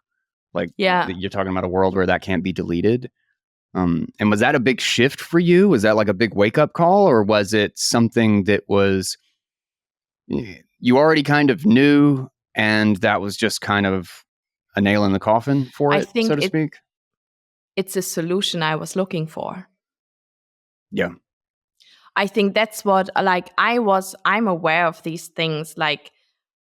like that you're talking about a world where that can't be deleted? And was that a big shift for you? Was that like a big wake up call, or was it something that was you already kind of knew, and that was just kind of a nail in the coffin for it, so to speak? It's a solution I was looking for. Yeah. I think that's what, like, I'm aware of these things, like,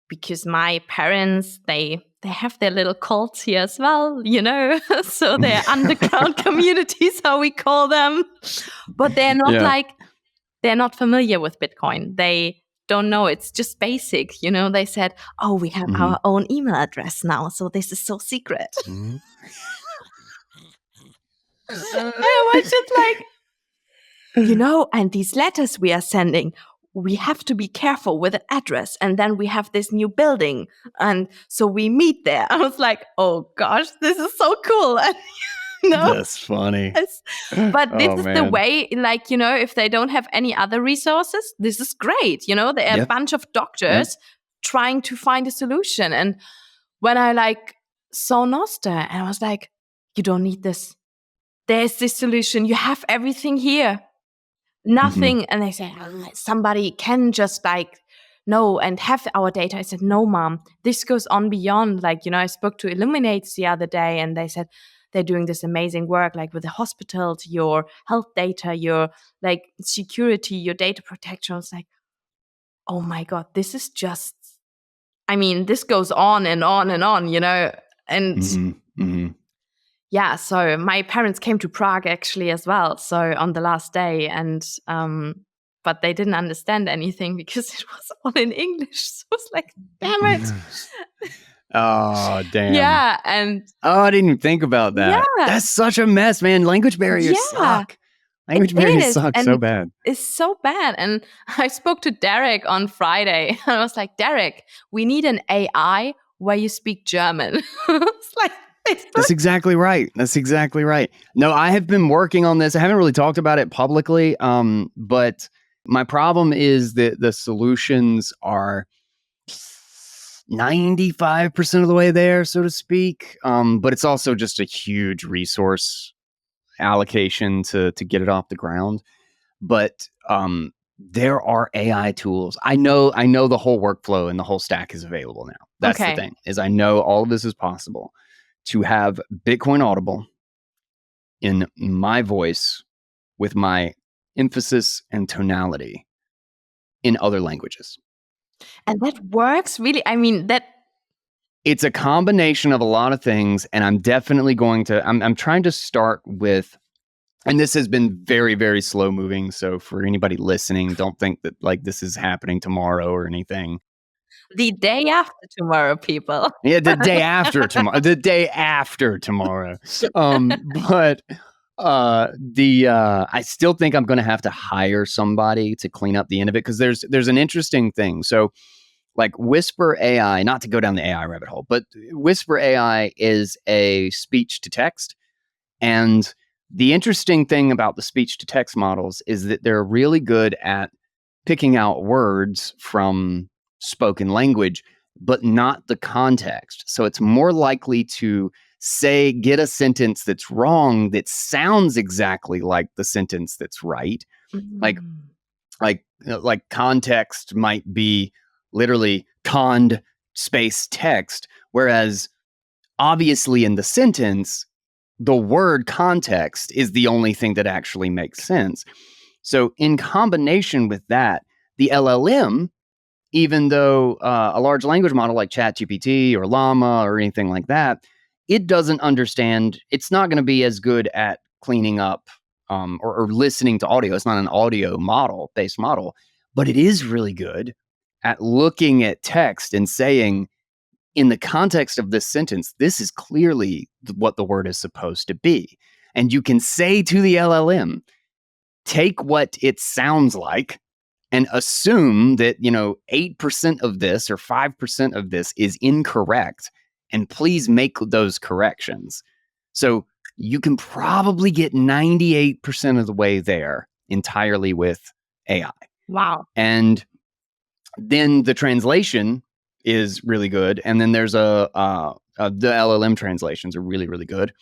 because my parents, they have their little cults here as well, you know, so they're underground communities, how we call them, but they're not they're not familiar with Bitcoin. They don't know. It's just basic, you know. They said, oh, we have our own email address now, so this is so secret. I was just like, you know, and these letters we are sending, we have to be careful with an address. And then we have this new building. And so we meet there. I was like, oh gosh, this is so cool. And, you know, that's funny. But this is the way, like, you know, if they don't have any other resources, this is great. You know, there are a bunch of doctors trying to find a solution. And when I like saw Nostr, and I was like, you don't need this. There's this solution. You have everything here. Nothing. And they say, somebody can just like, no, and have our data. I said, no, Mom, this goes on beyond. Like, you know, I spoke to Illuminates the other day, and they said they're doing this amazing work, like with the hospitals, your health data, your like security, your data protection. I was like, oh my God, this is just, I mean, this goes on and on and on, you know, and yeah, so my parents came to Prague actually as well. So on the last day, and but they didn't understand anything because it was all in English. So I was like, damn it. Oh, damn. Yeah, and I didn't even think about that. Yeah. That's such a mess, man. Language barriers suck. Language barriers suck so bad. It's so bad. And I spoke to Derek on Friday, and I was like, Derek, we need an AI where you speak German. It's like, that's exactly right. That's exactly right. No, I have been working on this. I haven't really talked about it publicly, but my problem is that the solutions are 95% of the way there, so to speak. But it's also just a huge resource allocation to get it off the ground. But there are AI tools. I know the whole workflow and the whole stack is available now. That's the thing, is I know all of this is possible to have Bitcoin Audible in my voice with my emphasis and tonality in other languages. And that works really. I mean, it's a combination of a lot of things, and I'm definitely going to, I'm trying to start with, and this has been very, very slow moving. So for anybody listening, don't think that like this is happening tomorrow or anything. The day after tomorrow, people. Yeah, the day after tomorrow. The day after tomorrow. But I still think I'm going to have to hire somebody to clean up the end of it, because there's an interesting thing. So like Whisper AI, not to go down the AI rabbit hole, but Whisper AI is a speech to text. And the interesting thing about the speech to text models is that they're really good at picking out words from spoken language, but not the context. So it's more likely to get a sentence that's wrong that sounds exactly like the sentence that's right. Like context might be literally conned space text, whereas obviously in the sentence, the word context is the only thing that actually makes sense. So in combination with that, the LLM, even though a large language model like ChatGPT or Llama or anything like that, it doesn't understand, it's not going to be as good at cleaning up or listening to audio. It's not an audio based model, but it is really good at looking at text and saying, in the context of this sentence, this is clearly what the word is supposed to be. And you can say to the LLM, take what it sounds like and assume that, 8% of this or 5% of this is incorrect, and please make those corrections. So you can probably get 98% of the way there entirely with AI. Wow. And then the translation is really good. And then there's the LLM translations are really, really good.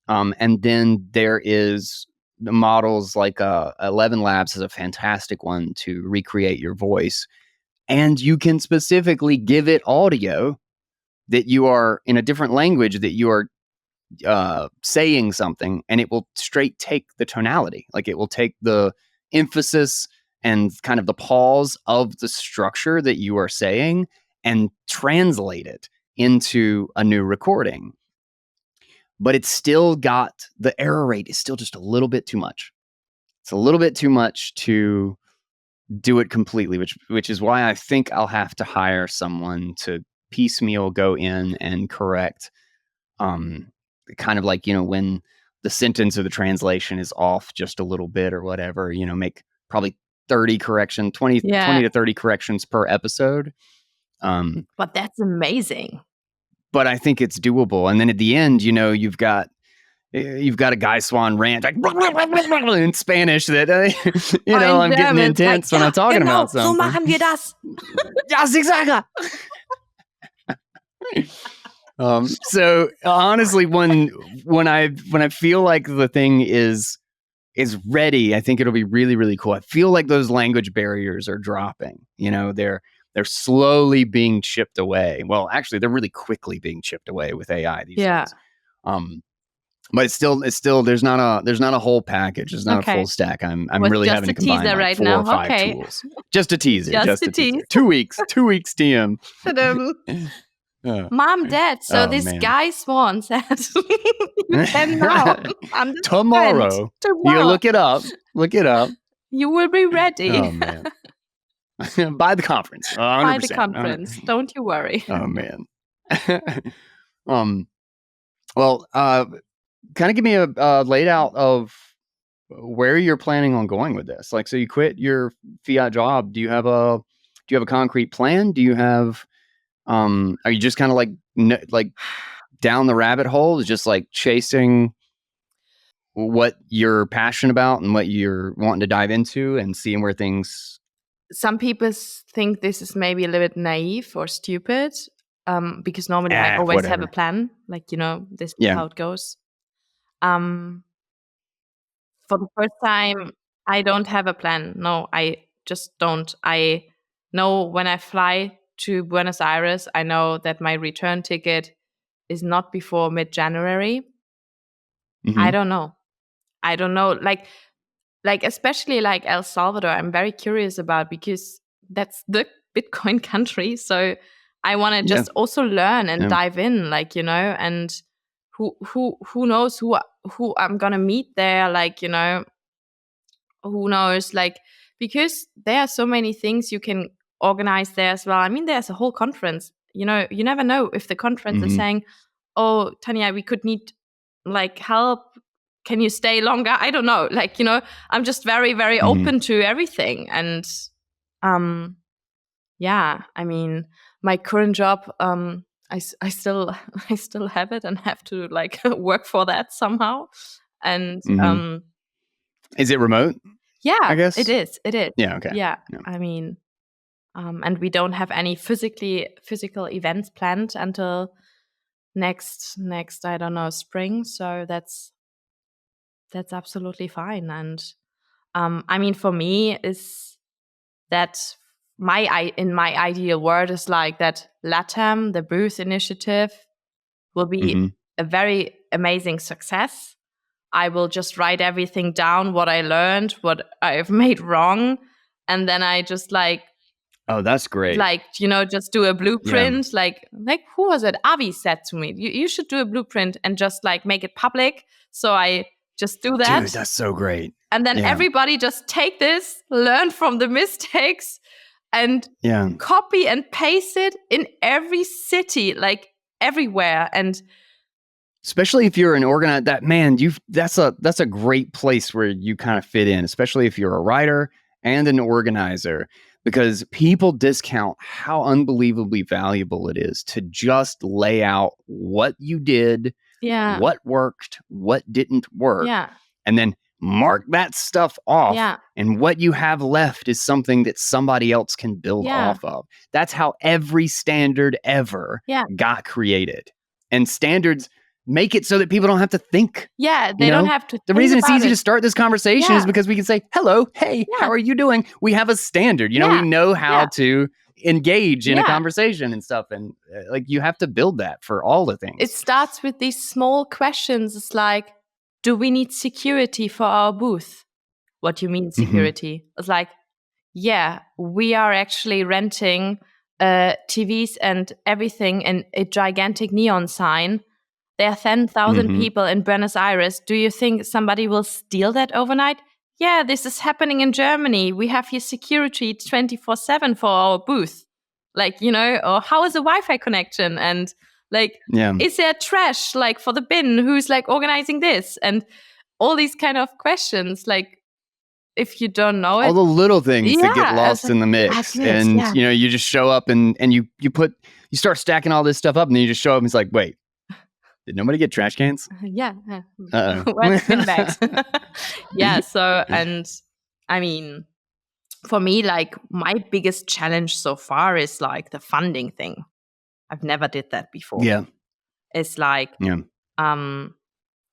And then there is the models like 11 Labs has a fantastic one to recreate your voice. And you can specifically give it audio that you are in a different language, that you are saying something, and it will straight take the tonality. Like it will take the emphasis and kind of the pause of the structure that you are saying and translate it into a new recording. But it's still got, the error rate is still just a little bit too much. It's a little bit too much to do it completely, which is why I think I'll have to hire someone to piecemeal go in and correct, kind of like, when the sentence or the translation is off just a little bit or whatever, make probably 20 to 30 corrections per episode. But that's amazing. But I think it's doable. And then at the end, you've got a Guy Swan rant like in Spanish that I'm getting intense when I'm talking about something. So machen wir das. Ja, sicher. So honestly, when I feel like the thing is ready, I think it'll be really, really cool. I feel like those language barriers are dropping. They're slowly being chipped away. Well, actually, they're really quickly being chipped away with AI these days. But it's still there's not a whole package. There's not a full stack. I'm really having to combine like right 4 or 5 tools. Just a teaser. Just a teaser. 2 weeks. 2 weeks TM. Mom, Dad. So this Guy Swan said you can now tomorrow. You look it up. You will be ready. Oh man. By the conference. 100%. By the conference. Don't you worry. Oh man. Well, kind of give me a laid out of where you're planning on going with this. Like, so you quit your Fiat job. Do you have a concrete plan? Do you have, are you just kind of like down the rabbit hole, just like chasing what you're passionate about and what you're wanting to dive into and seeing where things... Some people think this is maybe a little bit naive or stupid, because normally I always have a plan, like, this is how it goes. for the first time, I don't have a plan. No, I just don't. I know when I fly to Buenos Aires, I know that my return ticket is not before mid-January. I don't know. I don't know. Like especially like El Salvador, I'm very curious about, because that's the Bitcoin country. So I want to just also learn and dive in, like, and who knows who I'm gonna meet there, like, who knows, like, because there are so many things you can organize there as well. I mean, there's a whole conference. You never know if the conference is saying, "Oh, Tanja, we could need like help. Can you stay longer?" I don't know. Like, I'm just very, very open to everything. And yeah, I mean, my current job, I still I still have it and have to like work for that somehow. And is it remote? yeah, I guess it is. It is. Yeah. Okay. Yeah. Yeah. I mean, and we don't have any physical events planned until next I don't know, spring. So that's absolutely fine. And I mean, for me, is that in my ideal world is like that LATAM, the Booth Initiative, will be a very amazing success. I will just write everything down, what I learned, what I've made wrong, and then I just Oh, that's great. like, just do a blueprint. Like who was it? Avi said to me, you should do a blueprint and just like make it public. So I just do that. Dude, that's so great. And then everybody just take this, learn from the mistakes, and copy and paste it in every city, like everywhere. And especially if you're an organizer, that's a great place where you kind of fit in, especially if you're a writer and an organizer, because people discount how unbelievably valuable it is to just lay out what you did, what worked, what didn't work, and then mark that stuff off. And what you have left is something that somebody else can build off of. That's how every standard ever got created. And standards make it so that people don't have to think. Yeah, they don't have to. The reason it's easy to start this conversation is because we can say, "Hello, hey, how are you doing?" We have a standard. We know how to engage in a conversation and stuff. And like, you have to build that for all the things. It starts with these small questions. It's like, do we need security for our booth? What do you mean security? It's like, yeah, we are actually renting TVs and everything and a gigantic neon sign. There are 10,000 people in Buenos Aires. Do you think somebody will steal that overnight? Yeah, this is happening in Germany. We have here security 24/7 for our booth. Like, or how is the Wi-Fi connection? And like, is there trash like for the bin? Who's like organizing this? And all these kind of questions, like, if you don't know it. All the little things that get lost in the mix. And, you just show up and you start stacking all this stuff up, and then you just show up and it's like, wait, did nobody get trash cans? Yeah. Where's bin bags? Yeah. So, and I mean, for me, like, my biggest challenge so far is like the funding thing. I've never did that before. Yeah. It's like, when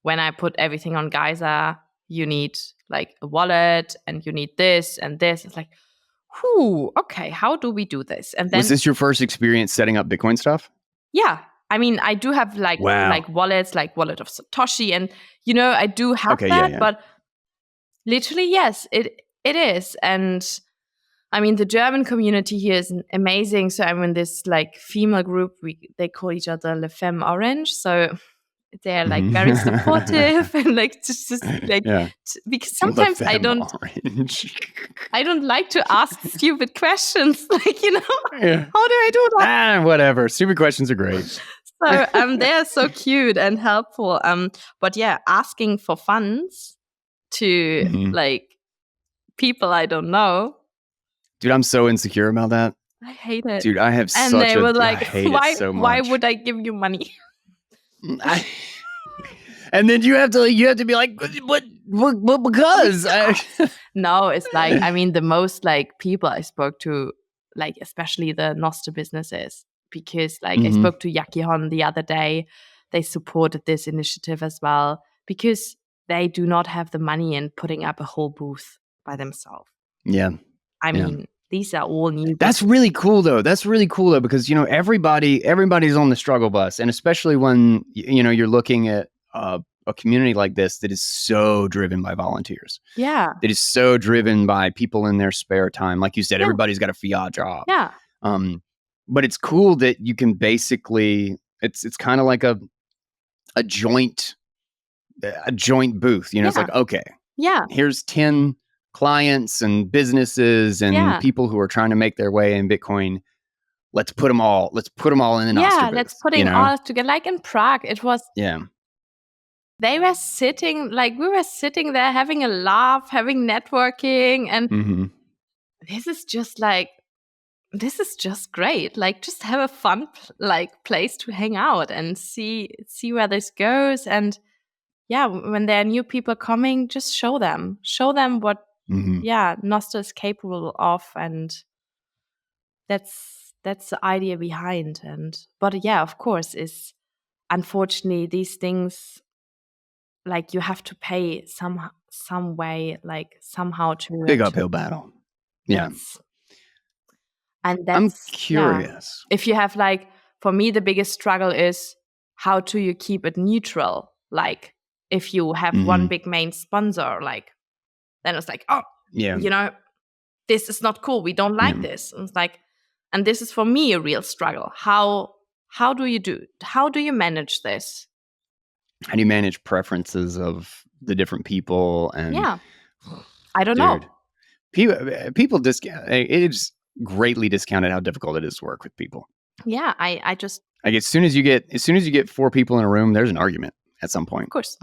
I put everything on Geyser, you need like a wallet and you need this and this. It's like, okay, how do we do this? And then, was this your first experience setting up Bitcoin stuff? Yeah. I mean, I do have like wallets, like wallet of Satoshi, and I do have that, but literally, yes, it is. And I mean, the German community here is amazing. So I'm in this like female group. They call each other Le Femme Orange. So they're like very supportive and like just like because sometimes I don't like to ask stupid questions. Like, how do I do that? Whatever. Stupid questions are great. So they're so cute and helpful. But yeah, asking for funds to like people I don't know. Dude, I'm so insecure about that. I hate it. Dude, I have and such they were like, I hate it so much. Why would I give you money? And then you have to be like, what because? No, it's like, I mean, the most like people I spoke to, like especially the Nostr businesses, because like I spoke to Yakihon the other day. They supported this initiative as well, because they do not have the money in putting up a whole booth by themselves. Yeah. I mean, these are all new. That's really cool though. Because, you know, everybody's on the struggle bus. And especially when, you know, you're looking at a community like this that is so driven by volunteers. Yeah. That is so driven by people in their spare time. Like you said, everybody's got a Fiat job. Yeah. But it's cool that you can basically, it's kind of like a joint booth. You know, it's like, okay, here's 10 clients and businesses and people who are trying to make their way in Bitcoin. Let's put them all in the Nostr booth. Let's put it all together. Like in Prague, it was. Yeah. They were sitting, like we were sitting there having a laugh, having networking, and this is just great. Like, just have a fun place to hang out and see where this goes. And when there are new people coming, just show them what Nostr is capable of, and that's the idea behind. But of course, is unfortunately these things, like, you have to pay some way, like somehow to big uphill battle. Yeah. And that's, I'm curious. If you have, like, for me, the biggest struggle is how do you keep it neutral? Like, if you have one big main sponsor, like, then it's like, you know, this is not cool. We don't like this. And it's like, and this is for me a real struggle. How do you manage this? How do you manage preferences of the different people? And I don't know. People discount. It is greatly discounted how difficult it is to work with people. Yeah, I just, like as soon as you get 4 people in a room, there's an argument at some point. Of course.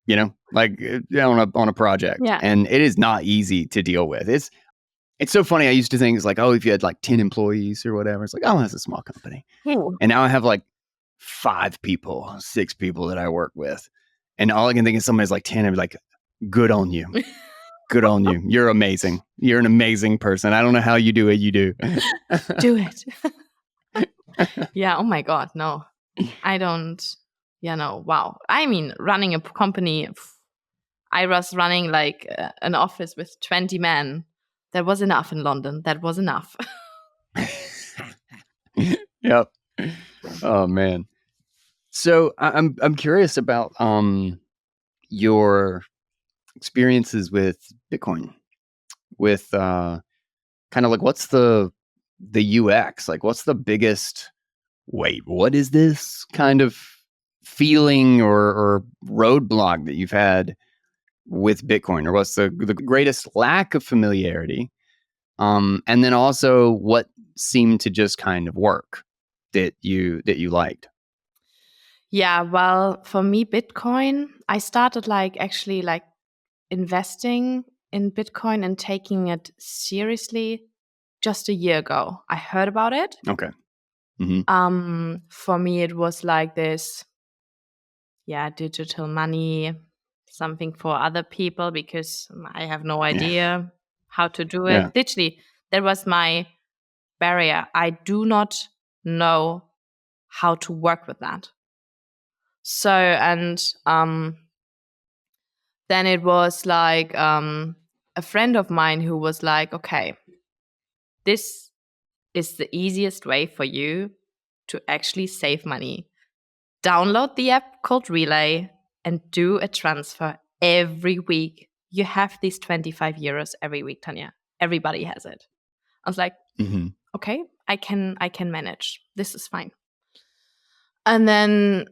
You know, like on a project. Yeah. And it is not easy to deal with. It's so funny. I used to think it's like, if you had like 10 employees or whatever, it's like, that's a small company. And now I have like 5 people, 6 people that I work with. And all I can think is somebody's like 10. I'd be like, good on you. Good on you. You're amazing. You're an amazing person. I don't know how you do it. You do. Do it. Yeah. Oh my God. No, I don't. Yeah. No. Wow. I mean, running a company, I was running like an office with 20 men. That was enough in London. That was enough. Yep. Oh man. So I'm curious about your experiences with Bitcoin, with kind of like what's the UX, like what's the biggest what is this kind of feeling or roadblock that you've had with Bitcoin, or what's the greatest lack of familiarity, and then also what seemed to just kind of work that you liked? Yeah, well, for me, Bitcoin, I started actually investing in Bitcoin and taking it seriously just a year ago. I heard about it. Okay. For me, it was like this, digital money, something for other people, because I have no idea how to do it. Yeah. Literally, that was my barrier. I do not know how to work with that. So, and then it was like a friend of mine who was like, okay, this is the easiest way for you to actually save money. Download the app called Relay and do a transfer every week. You have these 25 euros every week, Tanja. Everybody has it. I was like, okay, I can manage. This is fine. And then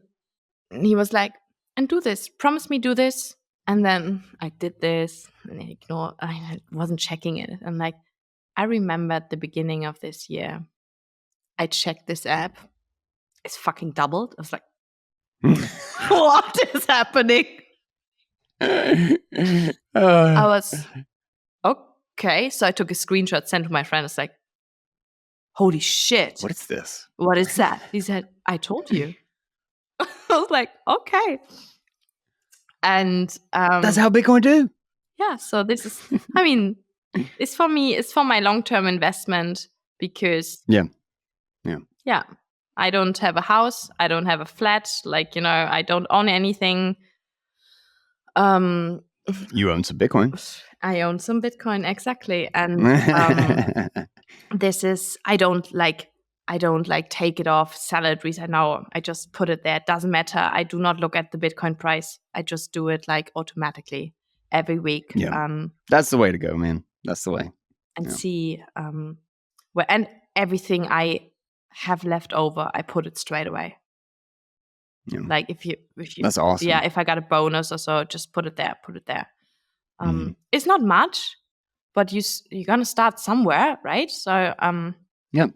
he was like, and do this. Promise me do this. And then I did this and I wasn't checking it. And I remember at the beginning of this year, I checked this app. It's fucking doubled. I was like, what is happening? I was, okay. So I took a screenshot, sent to my friend. It's like, holy shit. What is this? What is that? He said, I told you. I was like, okay. And that's how Bitcoin do. Yeah. So this is, I mean, it's for me, it's for my long-term investment, because yeah, I don't have a house, I don't have a flat, I don't own anything. You own some Bitcoin. I own some Bitcoin, exactly. And this is, I don't like take it off, sell it, reset. No, I just put it there. It doesn't matter. I do not look at the Bitcoin price. I just do it like automatically every week. Yeah. That's the way to go, man. That's the way. And see where, and everything I have left over, I put it straight away. Yeah. Like if you that's awesome. Yeah, if I got a bonus or so, just put it there. It's not much, but you're gonna start somewhere, right? So Yep.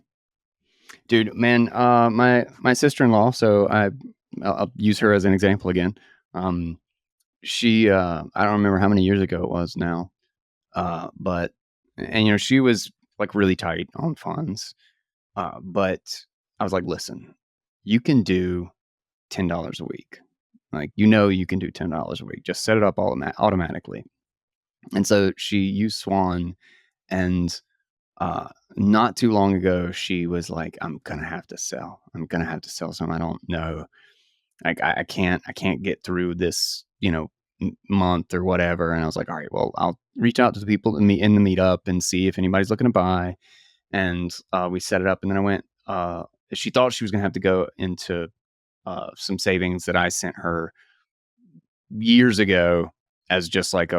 Dude, man, my sister-in-law, so I'll use her as an example again. She I don't remember how many years ago it was now. But she was like really tight on funds. But I was like, listen, you can do $10 a week. Like, you can do $10 a week. Just set it up automatically. And so she used Swan, and not too long ago, she was like, I'm gonna have to sell some. I don't know. Like, I can't get through this, month or whatever. And I was like, all right, well, I'll reach out to the people in the meetup and see if anybody's looking to buy. And we set it up. And then I went, she thought she was going to have to go into some savings that I sent her years ago as just like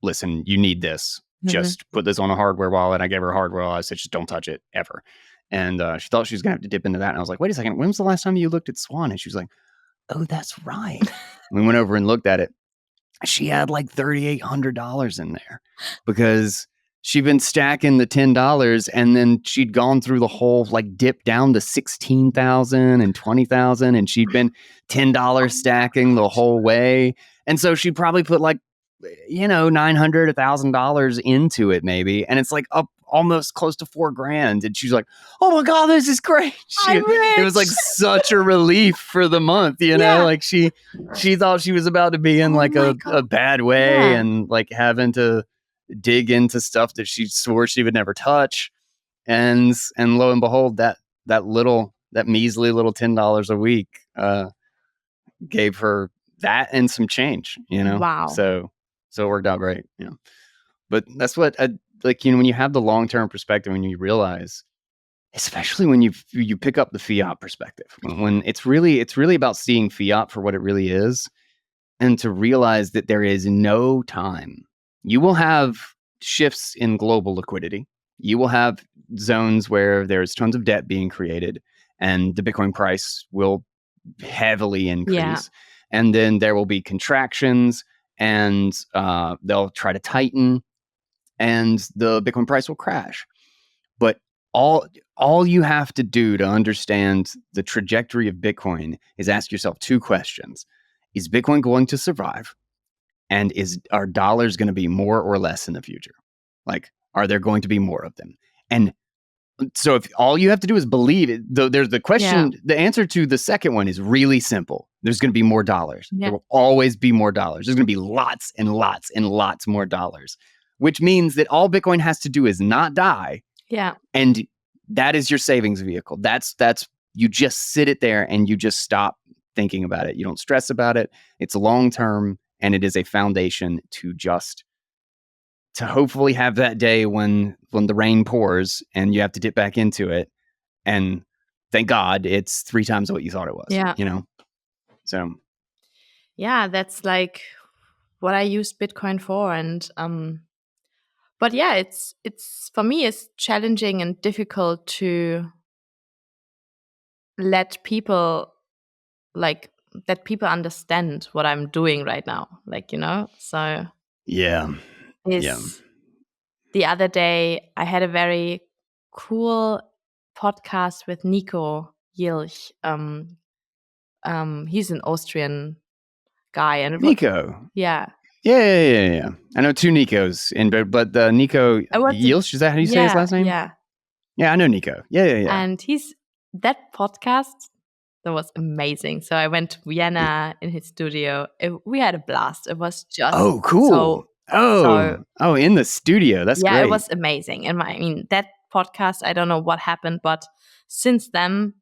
listen, you need this. Just put this on a hardware wallet. I gave her a hardware wallet. I said, just don't touch it ever. And she thought she was going to have to dip into that. And I was like, wait a second, when was the last time you looked at Swan? And she was like, oh, that's right. We went over and looked at it. She had like $3,800 in there because she'd been stacking the $10, and then she'd gone through the whole like dip down to 16,000 and 20,000, and she'd been $10 stacking the whole way. And so she'd probably put like, $900, $1,000 into it maybe. And it's like up almost close to $4,000. And she's like, oh my God, this is great. It was like such a relief for the month, like she thought she was about to be in like a bad way and like having to dig into stuff that she swore she would never touch. And lo and behold, that measly little $10 a week gave her that and some change, Wow. So it worked out great, But that's what, when you have the long-term perspective, when you realize, especially when you pick up the fiat perspective, when it's really about seeing fiat for what it really is, and to realize that there is no time. You will have shifts in global liquidity. You will have zones where there's tons of debt being created, and the Bitcoin price will heavily increase. Yeah. And then there will be contractions, and they'll try to tighten, and the Bitcoin price will crash. But all you have to do to understand the trajectory of Bitcoin is ask yourself two questions. Is Bitcoin going to survive? And are dollars going to be more or less in the future? Like, are there going to be more of them? And so if all you have to do is believe it, there's the question, the answer to the second one is really simple. There's going to be more dollars. There will always be more dollars. There's going to be lots and lots and lots more dollars, which means that all Bitcoin has to do is not die. Yeah. And that is your savings vehicle. That's you just sit it there and you just stop thinking about it. You don't stress about it. It's long term, and it is a foundation to hopefully have that day when the rain pours and you have to dip back into it, and thank God it's 3 times what you thought it was. Yeah. So yeah, that's like what I use Bitcoin for. And but yeah, it's for me, it's challenging and difficult to let people understand what I'm doing right now. So yeah. The other day I had a very cool podcast with Nico Jilch. He's an Austrian guy, and Nico. Yeah. I know 2 Nikos, but Nico Jilch, is that how you say his last name? Yeah, I know Nico. Yeah. And that podcast, that was amazing. So I went to Vienna in his studio. We had a blast. It was just cool. In the studio. That's great. Yeah, it was amazing. And that podcast, I don't know what happened, but since then,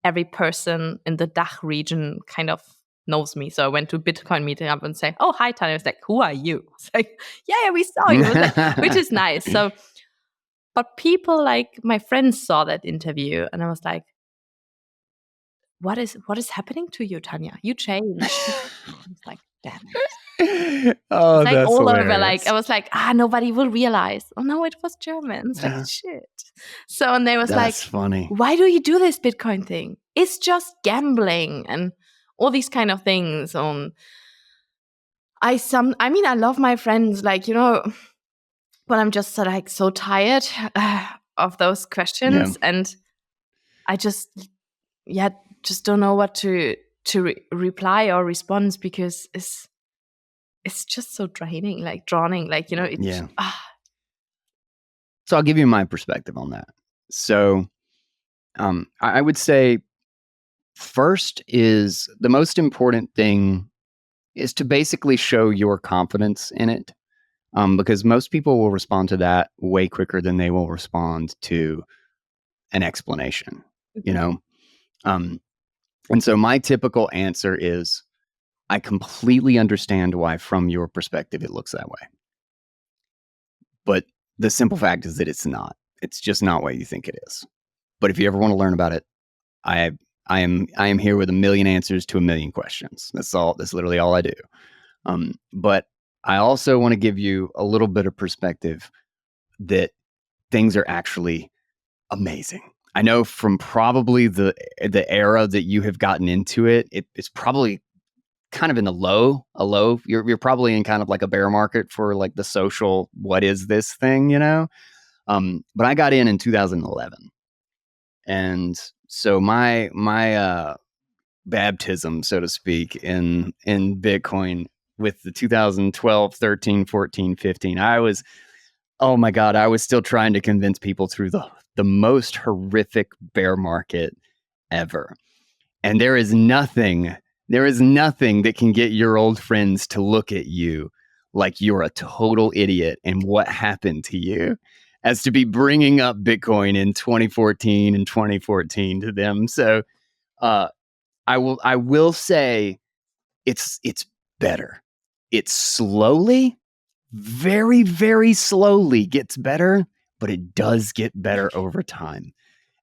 every person in the DACH region kind of knows me. So I went to Bitcoin meetup and say, "Oh, hi, Tanja." I was like, "Who are you?" It's like, "Yeah, we saw you." It was like, which is nice. So, but people like my friends saw that interview, and I was like, what is happening to you, Tanja? You changed. I was like, damn it. Oh, It's like that's all over. hilarious. Like I was like, nobody will realize. Oh no, it was German. It's like shit. So and they was That's like, funny. why do you do this Bitcoin thing? It's just gambling and all these kind of things. I love my friends, like, but I'm just like so tired of those questions, and I just don't know what to reply or respond, because it's just so draining, like drowning, like, So I'll give you my perspective on that. So I would say first is the most important thing is to basically show your confidence in it. Because most people will respond to that way quicker than they will respond to an explanation, you know? And so my typical answer is, I completely understand why from your perspective it looks that way. But the simple fact is that it's not. It's just not what you think it is. But if you ever want to learn about it, I am here with a million answers to a million questions. That's literally all I do. But I also want to give you a little bit of perspective that things are actually amazing. I know from probably the era that you have gotten into it's probably kind of in a low. You're probably in kind of like a bear market for like the social, what is this thing, But I got in 2011. And so my baptism, so to speak, in Bitcoin with the 2012, 13, 14, 15, oh my God, I was still trying to convince people through the most horrific bear market ever. And there is nothing that can get your old friends to look at you like you're a total idiot and what happened to you, as to be bringing up Bitcoin in 2014 and 2014 to them. So I will say it's better. It's slowly, very, very slowly gets better, but it does get better over time.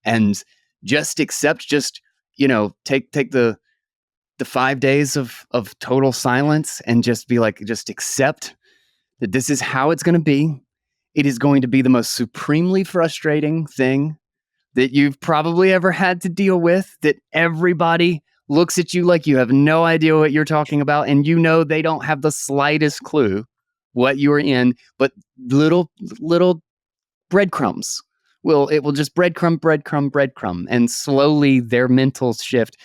And just accept, take the 5 days of total silence and just be like, just accept that this is how it's going to be. It is going to be the most supremely frustrating thing that you've probably ever had to deal with, that everybody looks at you like you have no idea what you're talking about, and they don't have the slightest clue what you're in, but little breadcrumbs. It will just breadcrumb, and slowly their mental shift.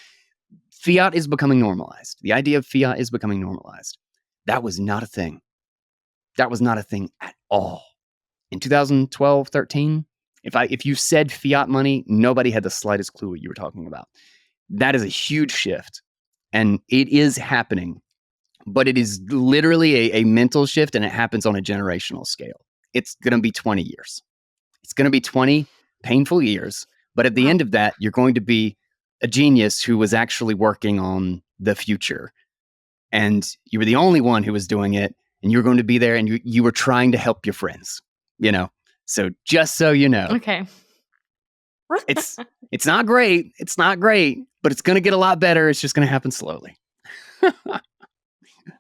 Fiat is becoming normalized. The idea of fiat is becoming normalized. That was not a thing. That was not a thing at all. In 2012, 13, if you said fiat money, nobody had the slightest clue what you were talking about. That is a huge shift, and it is happening, but it is literally a mental shift, and it happens on a generational scale. It's going to be 20 years. It's going to be 20 painful years, but at the end of that, you're going to be a genius who was actually working on the future, and you were the only one who was doing it, and you're going to be there, and you were trying to help your friends, So just so you know. Okay. It's not great. It's not great, but it's going to get a lot better. It's just going to happen slowly.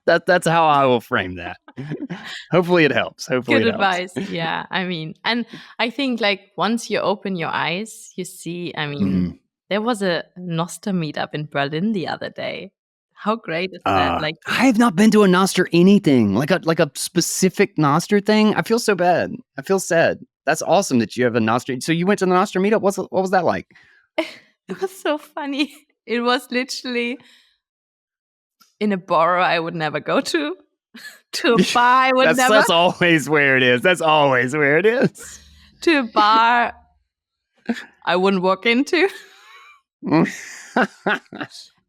That's how I will frame that. Hopefully it helps. Hopefully Good it helps. advice. Yeah. And I think like once you open your eyes, you see, there was a Nostr meetup in Berlin the other day. How great is that? Like, I have not been to a Nostr anything, like a specific Nostr thing. I feel so bad. I feel sad. That's awesome that you have a Nostr. So you went to the Nostr meetup. What was that like? it was so funny. It was literally in a bar I would never go to. To a bar I would never. That's always where it is. That's always where it is. To a bar I wouldn't walk into.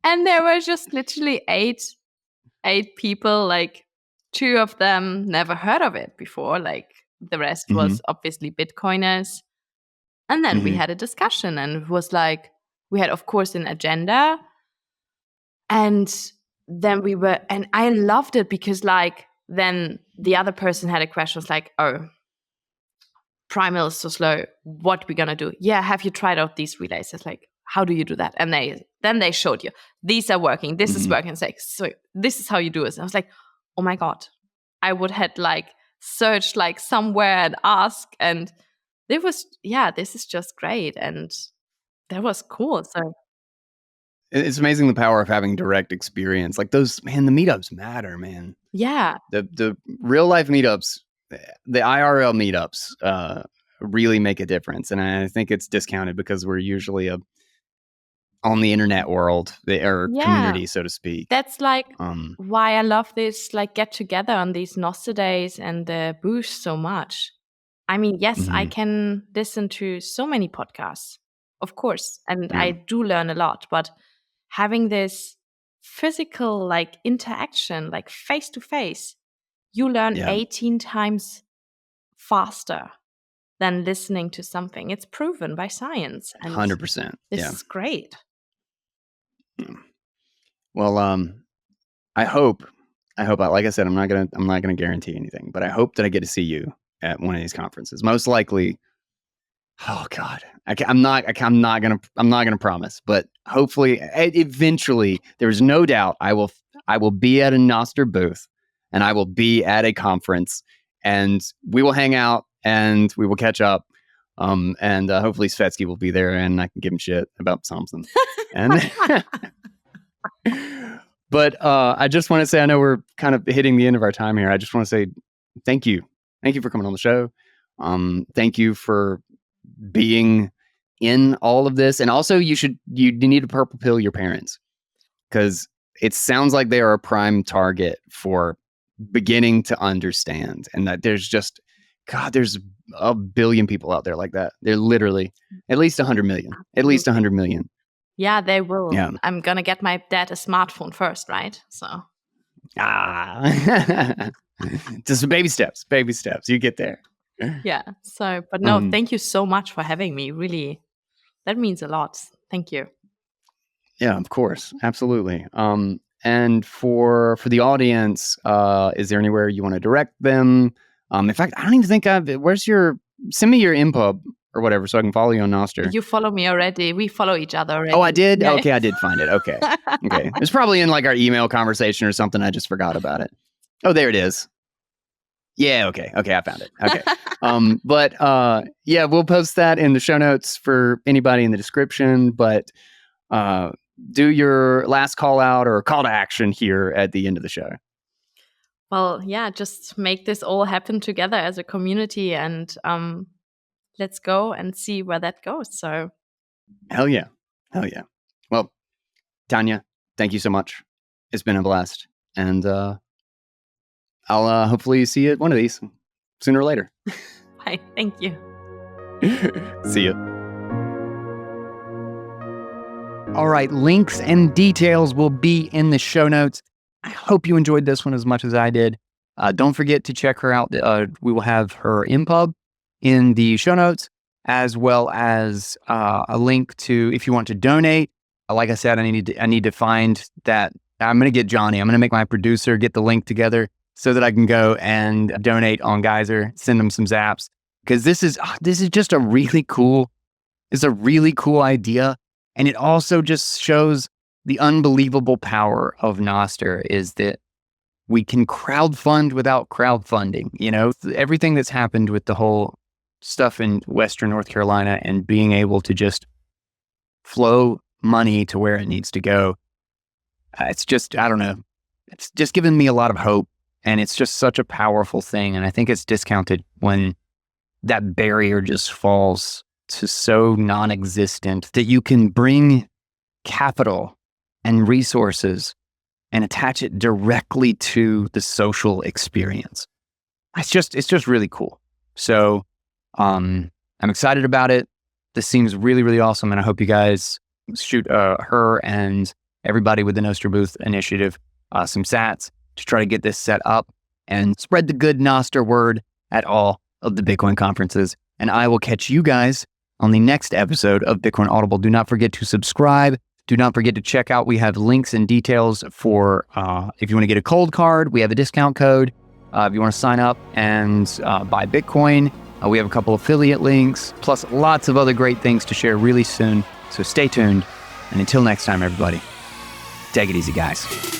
And there were just literally eight people, like 2 of them never heard of it before. Like the rest was obviously Bitcoiners. And then we had a discussion, and it was like, we had, of course, an agenda. And then we were, and I loved it because like then the other person had a question, was like, oh, Primal is so slow. What we gonna do? Yeah, have you tried out these relays? It's like, how do you do that? And they showed you, these are working, this is working. It's like, so this is how you do it. And I was like, oh my God, I would had like searched like somewhere and ask, and it was, yeah, this is just great. And that was cool. So it's amazing the power of having direct experience. Like those, man, the meetups matter, man. yeah. The real life meetups, the IRL meetups, really make a difference. And I think it's discounted because we're usually on the internet world or community, so to speak. That's like why I love this like get together on these Nostr days and the booth so much. I mean, yes, I can listen to so many podcasts, of course, and I do learn a lot, but having this physical like interaction, like face to face, you learn 18 times faster than listening to something. It's proven by science. And 100%. This is great. Well, I hope, like I said, I'm not gonna guarantee anything, but I hope that I get to see you at one of these conferences. Most likely, oh God, I'm not gonna promise, but hopefully, eventually, there's no doubt I will be at a Nostr booth, and I will be at a conference, and we will hang out and we will catch up. And hopefully Svetsky will be there, and I can give him shit about something. And but I just want to say, I know we're kind of hitting the end of our time here. I just want to say thank you for coming on the show. Thank you for being in all of this, and also you need to purple pill your parents, because it sounds like they are a prime target for beginning to understand, and that there's a billion people out there like that. They're literally at least 100 million. At least 100 million. Yeah, they will. Yeah. I'm gonna get my dad a smartphone first, right? So. Just baby steps. You get there. Yeah. So, but no, thank you so much for having me. Really, that means a lot. Thank you. Yeah, of course, absolutely. And for the audience, is there anywhere you want to direct them? In fact, I don't even think send me your Impub or whatever so I can follow you on Nostr. You follow me already. We follow each other already. Oh, I did? Yeah. Okay, I did find it. Okay. It's probably in like our email conversation or something. I just forgot about it. Oh, there it is. Yeah, okay, I found it. Okay. But yeah, we'll post that in the show notes for anybody in the description, but do your last call out or call to action here at the end of the show. Well, yeah, just make this all happen together as a community, and let's go and see where that goes. So, hell yeah. Well, Tanja, thank you so much. It's been a blast, and I'll hopefully see you at one of these sooner or later. Bye. Thank you. See ya. All right, links and details will be in the show notes. I hope you enjoyed this one as much as I did. Don't forget to check her out. We will have her Impub in the show notes, as well as a link to if you want to donate. Like I said, I need to find that. I'm going to get Johnny. I'm going to make my producer get the link together so that I can go and donate on Geyser, send them some zaps, because this is just a really cool idea, and it also just shows the unbelievable power of Nostr is that we can crowdfund without crowdfunding. You know, everything that's happened with the whole stuff in Western North Carolina and being able to just flow money to where it needs to go. It's just, I don't know, it's just given me a lot of hope, and it's just such a powerful thing. And I think it's discounted when that barrier just falls to so non-existent that you can bring capital and resources and attach it directly to the social experience. It's just really cool. So I'm excited about it. This seems really, really awesome. And I hope you guys shoot her and everybody with the Nostr Booth Initiative some sats to try to get this set up and spread the good Nostr word at all of the Bitcoin conferences. And I will catch you guys on the next episode of Bitcoin Audible. Do not forget to subscribe Do not forget to check out. We have links and details for if you want to get a cold card. We have a discount code. If you want to sign up and buy Bitcoin, we have a couple affiliate links, plus lots of other great things to share really soon. So stay tuned. And until next time, everybody, take it easy, guys.